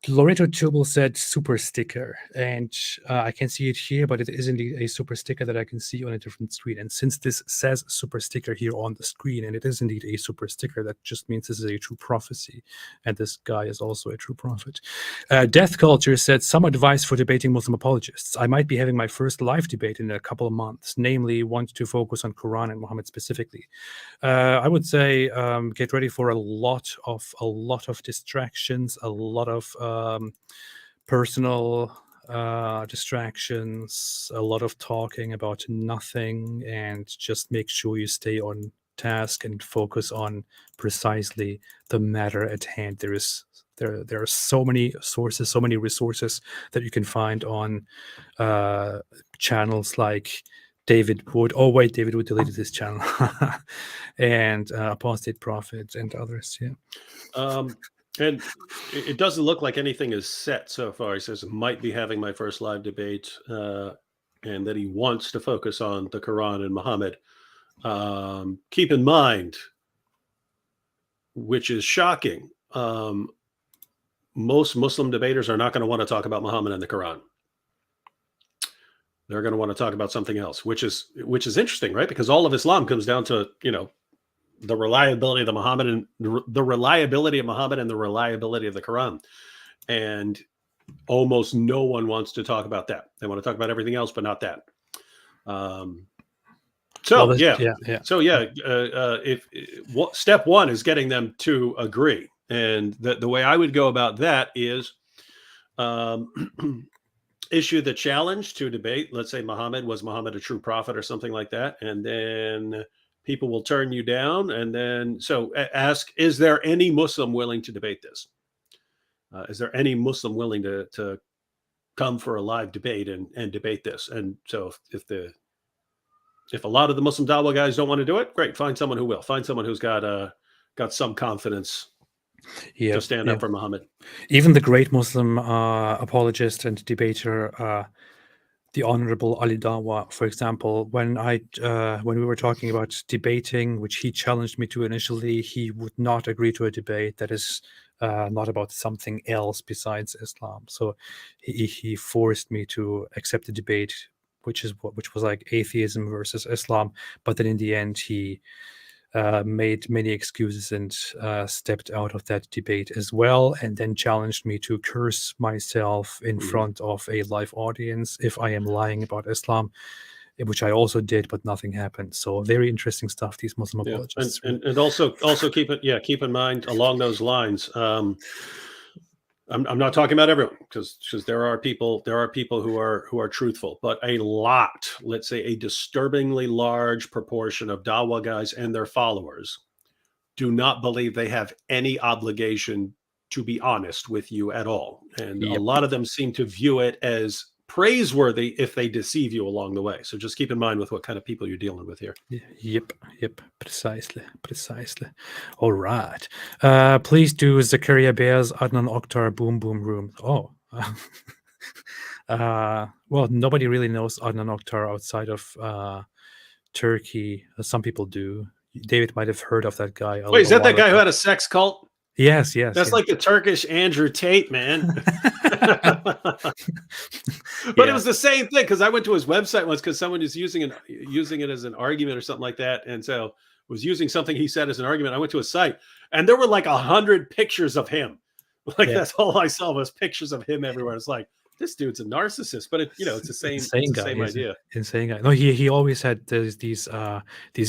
Loreto Tubal said super sticker, and I can see it here, but it is indeed a super sticker that I can see on a different screen. And since this says super sticker here on the screen, and it is indeed a super sticker, that just means this is a true prophecy, and this guy is also a true prophet. Death Culture said, some advice for debating Muslim apologists. I might be having my first live debate in a couple of months, namely want to focus on Quran and Muhammad specifically. I would say get ready for a lot of distractions, a lot of personal distractions, a lot of talking about nothing, and just make sure you stay on task and focus on precisely the matter at hand. There are so many sources, so many resources that you can find on channels like David Wood. Oh wait, David Wood deleted his channel. And Apostate Prophet and others. Yeah. And it doesn't look like anything is set so far. He says, might be having my first live debate, and that he wants to focus on the Quran and Muhammad. Keep in mind, which is shocking, most Muslim debaters are not going to want to talk about Muhammad and the Quran. They're going to want to talk about something else, which is interesting, right? Because all of Islam comes down to, the reliability of the Muhammad and the reliability of Muhammad and the reliability of the Quran. And almost no one wants to talk about that. They want to talk about everything else, but not that. If step one is getting them to agree. And the way I would go about that is issue the challenge to debate. Let's say was Muhammad a true prophet or something like that. And then people will turn you down. And then, ask, is there any Muslim willing to debate this? Is there any Muslim willing to come for a live debate and debate this? And so if a lot of the Muslim Dawah guys don't want to do it, great. Find someone who will. Find someone who's got some confidence to stand up for Muhammad. Even the great Muslim apologist and debater, the Honorable Ali Dawa, for example, when we were talking about debating, which he challenged me to initially, he would not agree to a debate that is not about something else besides Islam. So he forced me to accept the debate, which was like atheism versus Islam. But then in the end, he made many excuses and stepped out of that debate as well, and then challenged me to curse myself in front of a live audience if I am lying about Islam, which I also did, but nothing happened. So very interesting stuff, these Muslim apologists. And also keep in mind along those lines, I'm not talking about everyone, because there are people who are truthful, but a lot, let's say a disturbingly large proportion of Dawa guys and their followers do not believe they have any obligation to be honest with you at all. And a lot of them seem to view it as praiseworthy if they deceive you along the way. So just keep in mind with what kind of people you're dealing with here. Yep, precisely. All right. Please do Zakaria Bears Adnan Oktar Boom Boom Room. Oh. Well, nobody really knows Adnan Oktar outside of Turkey. Some people do. David might have heard of that guy. Wait, is that that guy who had a sex cult? Yes. That's like the Turkish Andrew Tate, man. But it was the same thing, because I went to his website once because someone is using it as an argument or something like that, and so was using something he said as an argument. I went to his site, and there were like 100 pictures of him. Like that's all I saw was pictures of him everywhere. It's like, this dude's a narcissist, but it's the same idea. Insane guy. No, he always had these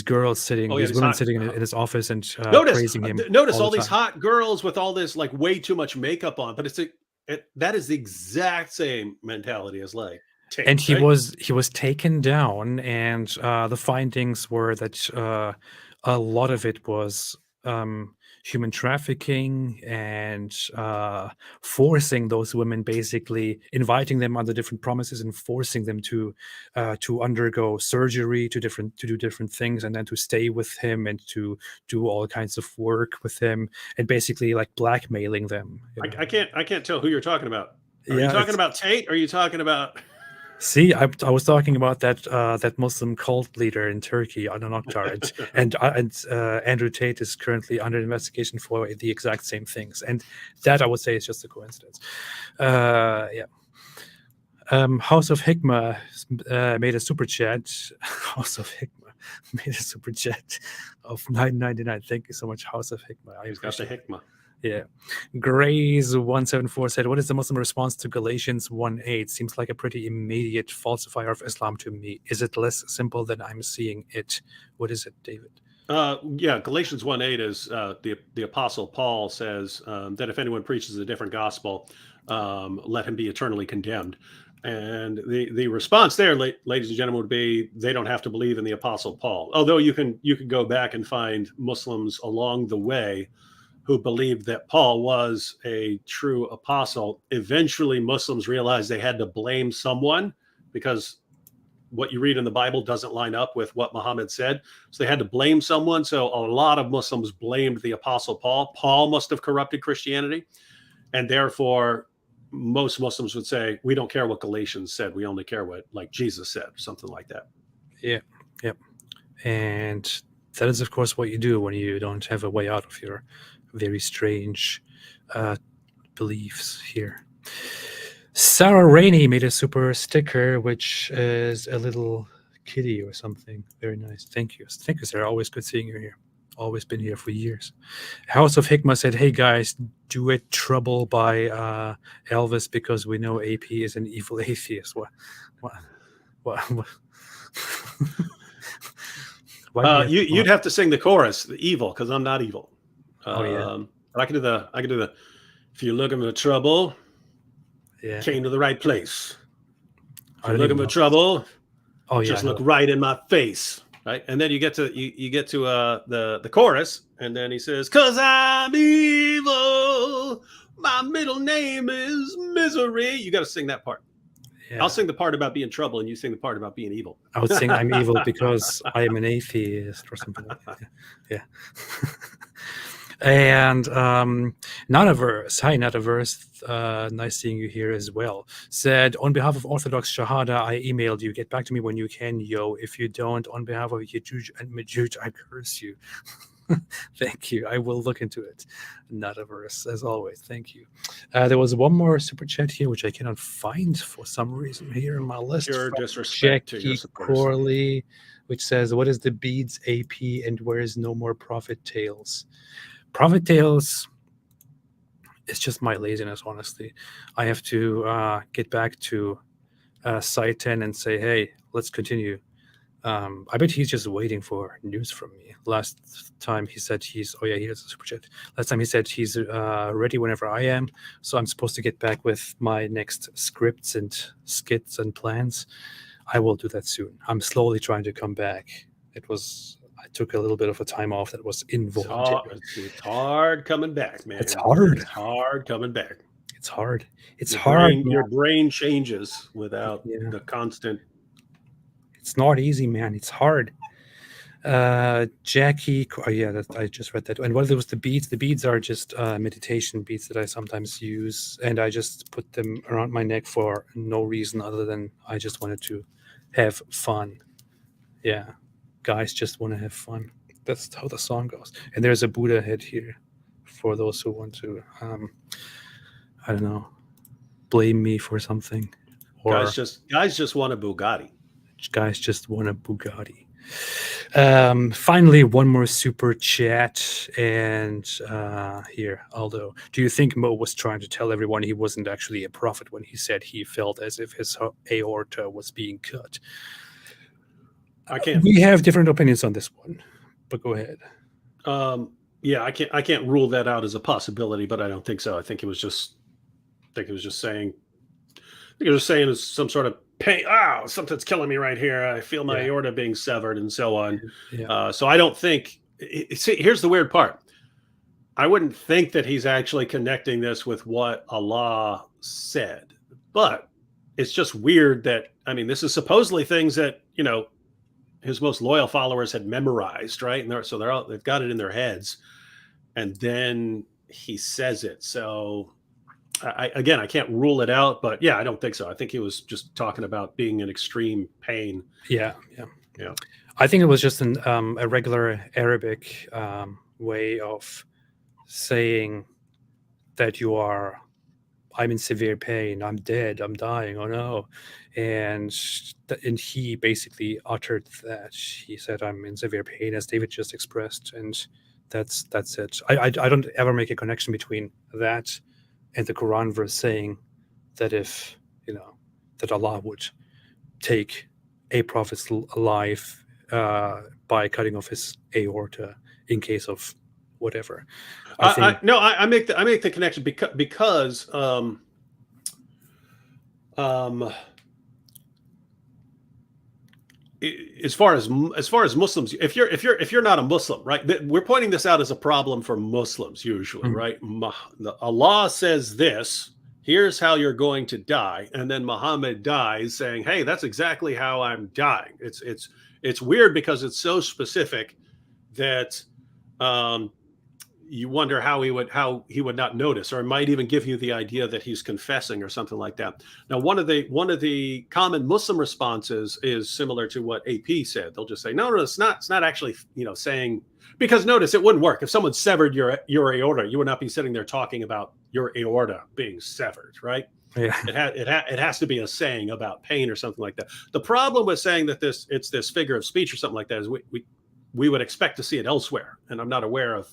girls sitting, these women sitting in his office and praising him. Notice all these hot girls with all this like way too much makeup on, but that is the exact same mentality as like Tate, and he was taken down, and the findings were that a lot of it was human trafficking and forcing those women, basically inviting them under different promises and forcing them to undergo surgery, to do different things, and then to stay with him and to do all kinds of work with him, and basically like blackmailing them. I can't tell who you're talking about. Are you talking about Tate? Or are you talking about? See, I was talking about that Muslim cult leader in Turkey, Adnan Oktar, and Andrew Tate is currently under investigation for the exact same things, and that I would say is just a coincidence. House of Hikmah made a super chat. House of Hikmah made a super chat of $9.99. Thank you so much, House of Hikmah. He's got the Hikmah. Yeah. Graze174 said, what is the Muslim response to Galatians 1:8? Seems like a pretty immediate falsifier of Islam to me. Is it less simple than I'm seeing it? What is it, David? Galatians 1:8 is the Apostle Paul says that if anyone preaches a different gospel, let him be eternally condemned. And the response there, ladies and gentlemen, would be they don't have to believe in the Apostle Paul. Although you can go back and find Muslims along the way who believed that Paul was a true apostle. Eventually, Muslims realized they had to blame someone because what you read in the Bible doesn't line up with what Muhammad said. So they had to blame someone. So a lot of Muslims blamed the Apostle Paul. Paul must have corrupted Christianity. And therefore, most Muslims would say, we don't care what Galatians said. We only care what like Jesus said, something like that. Yeah. Yep. And that is, of course, what you do when you don't have a way out of your very strange beliefs here. Sarah Rainey made a super sticker, which is a little kitty or something. Very nice. Thank you, Sarah. Always good seeing you here. Always been here for years. House of Hikmah said, hey guys, duet Trouble by Elvis because we know AP is an evil atheist. What? You'd have to sing the chorus, the evil, because I'm not evil. But I can do the if you're looking for trouble, came to the right place. If you're looking for trouble, just look right in my face. Right. And then you get to the chorus, and then he says, 'cause I'm evil, my middle name is misery. You got to sing that part. I'll sing the part about being trouble, and you sing the part about being evil. I would sing I'm evil because I am an atheist or something like that. Yeah. And Nanaverse, hi Nanaverse, nice seeing you here as well, said, on behalf of Orthodox Shahada, I emailed you. Get back to me when you can, yo. If you don't, on behalf of Yajuj and Majuj, I curse you. Thank you. I will look into it. Nanaverse, as always. Thank you. There was one more super chat here, which I cannot find for some reason here in my list. Pure disrespect to your supporters. Corley, which says, what is the beads AP and where is No More Prophet Tales? Prophet Tales is just my laziness, honestly. I have to get back to Site 10 and say, hey, let's continue I bet he's just waiting for news from me. Last time he said he has a super chat. Last time he said he's ready whenever I am. So I'm supposed to get back with my next scripts and skits and plans. I will do that soon. I'm slowly trying to come back. I took a little bit of a time off that was involuntary. It's hard coming back, man. It's hard. It's hard coming back. It's hard. It's Your hard. brain, your brain changes without Yeah. the constant. It's not easy, man. It's hard. Jackie, I just read that. And what was the beads? The beads are just meditation beads that I sometimes use, and I just put them around my neck for no reason other than I just wanted to have fun. Yeah, guys just want to have fun. That's how the song goes. And there's a Buddha head here for those who want to, I don't know, blame me for something. Or Guys just want a Bugatti. guys just want a Bugatti. Finally, one more super chat. And here, Aldo, do you think Mo was trying to tell everyone he wasn't actually a prophet when he said he felt as if his aorta was being cut? I can't. We have different opinions on this one, but go ahead. Yeah, I can't rule that out as a possibility, but I don't think so. I think it was just saying. I think it was saying it's some sort of pain. Oh, something's killing me right here. I feel my aorta being severed, and so on. Yeah. So I don't think. See, here's the weird part. I wouldn't think that he's actually connecting this with what Allah said, but it's just weird that this is supposedly things that his most loyal followers had memorized, right? And they've got it in their heads, and then he says it. So I can't rule it out, but yeah, I don't think so. I think he was just talking about being in extreme pain. Yeah. Yeah. I think it was just a regular Arabic way of saying that I'm in severe pain, I'm dead, I'm dying, oh no. And he basically uttered that. He said, I'm in severe pain, as David just expressed, and that's it. I don't ever make a connection between that and the Quran verse saying that if that Allah would take a prophet's life by cutting off his aorta in case of whatever. I make the connection because as far as Muslims, if you're not a Muslim, right? We're pointing this out as a problem for Muslims usually, right? Allah says this. Here's how you're going to die, and then Muhammad dies, saying, "Hey, that's exactly how I'm dying." It's weird because it's so specific that you wonder how he would not notice, or it might even give you the idea that he's confessing or something like that. Now, one of the common Muslim responses is similar to what AP said. They'll just say, no, it's not actually saying, because notice it wouldn't work if someone severed your aorta. You would not be sitting there talking about your aorta being severed, right? Yeah. It has to be a saying about pain or something like that. The problem with saying that it's this figure of speech or something like that is we would expect to see it elsewhere, and I'm not aware of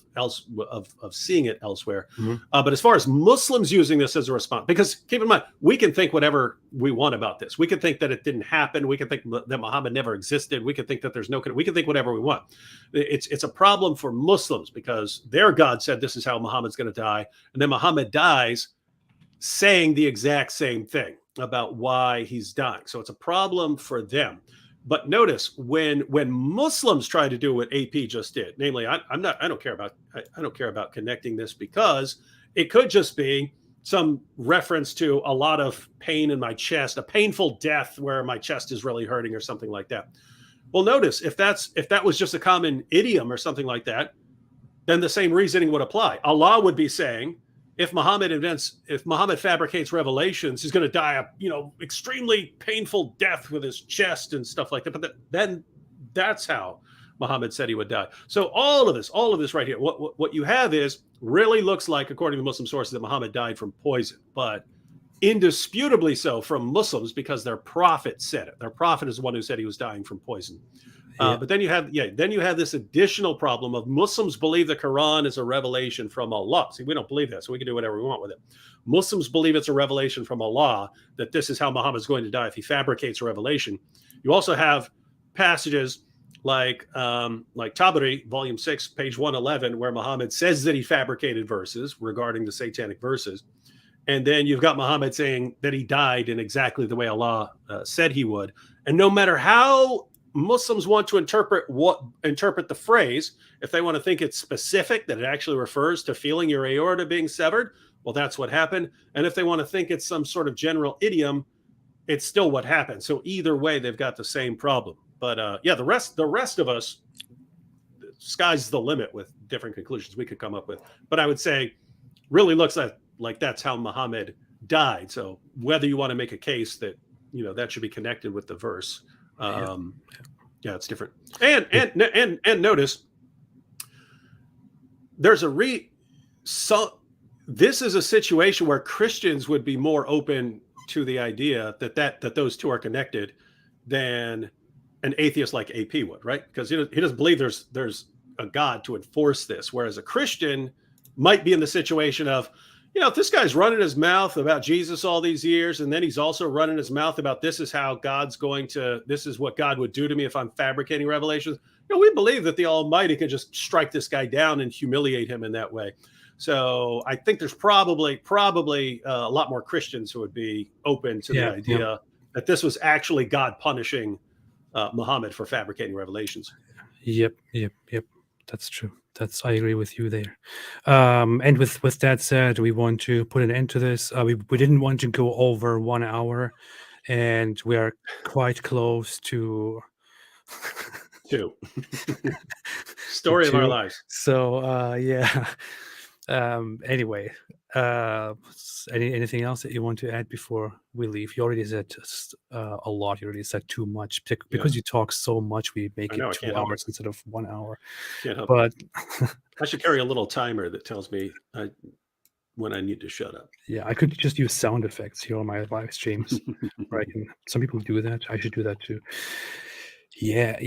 seeing it elsewhere. Mm-hmm. But as far as Muslims using this as a response, because keep in mind, we can think whatever we want about this. We can think that it didn't happen. We can think that Muhammad never existed. We can think that we can think whatever we want. It's a problem for Muslims because their God said this is how Muhammad's going to die, and then Muhammad dies saying the exact same thing about why he's dying. So it's a problem for them. But notice when Muslims try to do what AP just did, namely, I don't care about connecting this because it could just be some reference to a lot of pain in my chest, a painful death where my chest is really hurting or something like that. Well, notice if that was just a common idiom or something like that, then the same reasoning would apply. Allah would be saying, if Muhammad fabricates revelations, he's going to die a extremely painful death with his chest and stuff like that. But then that's how Muhammad said he would die. So all of this right here, what you have is really looks like, according to Muslim sources, that Muhammad died from poison, but indisputably so from Muslims because their prophet said it. Their prophet is the one who said he was dying from poison. But then you have this additional problem of Muslims believe the Quran is a revelation from Allah. See, we don't believe that, so we can do whatever we want with it. Muslims believe it's a revelation from Allah, that this is how Muhammad is going to die if he fabricates a revelation. You also have passages like Tabari, volume 6, page 111, where Muhammad says that he fabricated verses regarding the satanic verses. And then you've got Muhammad saying that he died in exactly the way Allah said he would. And no matter how Muslims want to interpret the phrase, if they want to think it's specific, that it actually refers to feeling your aorta being severed, well, that's what happened. And if they want to think it's some sort of general idiom, it's still what happened. So either way, they've got the same problem. But yeah, the rest of us, sky's the limit with different conclusions we could come up with. But I would say, really looks like that's how Muhammad died. So whether you want to make a case that that should be connected with the verse, yeah, it's different. And notice there's this is a situation where Christians would be more open to the idea that those two are connected than an atheist like AP would, right? Because he doesn't believe there's a God to enforce this, whereas a Christian might be in the situation of, if this guy's running his mouth about Jesus all these years, and then he's also running his mouth about this is what God would do to me if I'm fabricating revelations. We believe that the Almighty could just strike this guy down and humiliate him in that way. So I think there's probably a lot more Christians who would be open to the idea that this was actually God punishing Muhammad for fabricating revelations. Yep. That's true. I agree with you there. And with that said, we want to put an end to this. We didn't want to go over 1 hour, and we are quite close to 2. Story of our lives. So yeah. Anyway, anything else that you want to add before we leave? You already said a lot. You already said too much because you talk so much. We make it 2 hours instead of 1 hour. Can't help but I should carry a little timer that tells me when I need to shut up. Yeah, I could just use sound effects here on my live streams. Right? And some people do that. I should do that too. Yeah.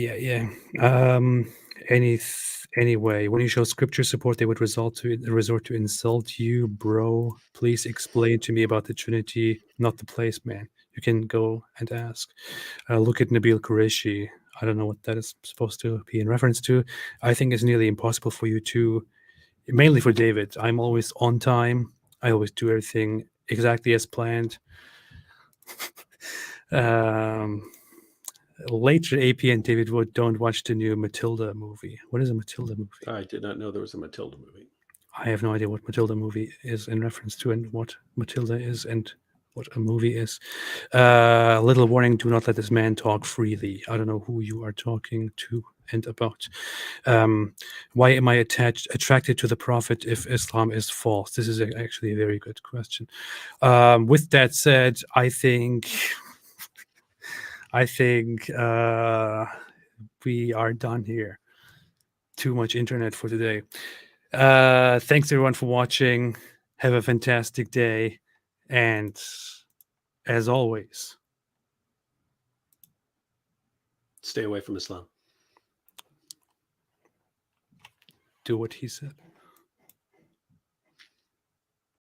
Anyway, when you show scripture support, they would resort to insult you, bro. Please explain to me about the Trinity, not the place, man. You can go and ask. Look at Nabil Qureshi. I don't know what that is supposed to be in reference to. I think it's nearly impossible for you to, mainly for David. I'm always on time. I always do everything exactly as planned. Later, AP and David Wood don't watch the new Matilda movie. What is a Matilda movie? I did not know there was a Matilda movie. I have no idea what Matilda movie is in reference to, and what Matilda is, and what a movie is. Little warning: do not let this man talk freely. I don't know who you are talking to and about. Why am I attracted to the Prophet if Islam is false? This is actually a very good question. With that said, I think we are done here. Too much internet for today. Thanks everyone for watching. Have a fantastic day. And as always, stay away from Islam. Do what he said.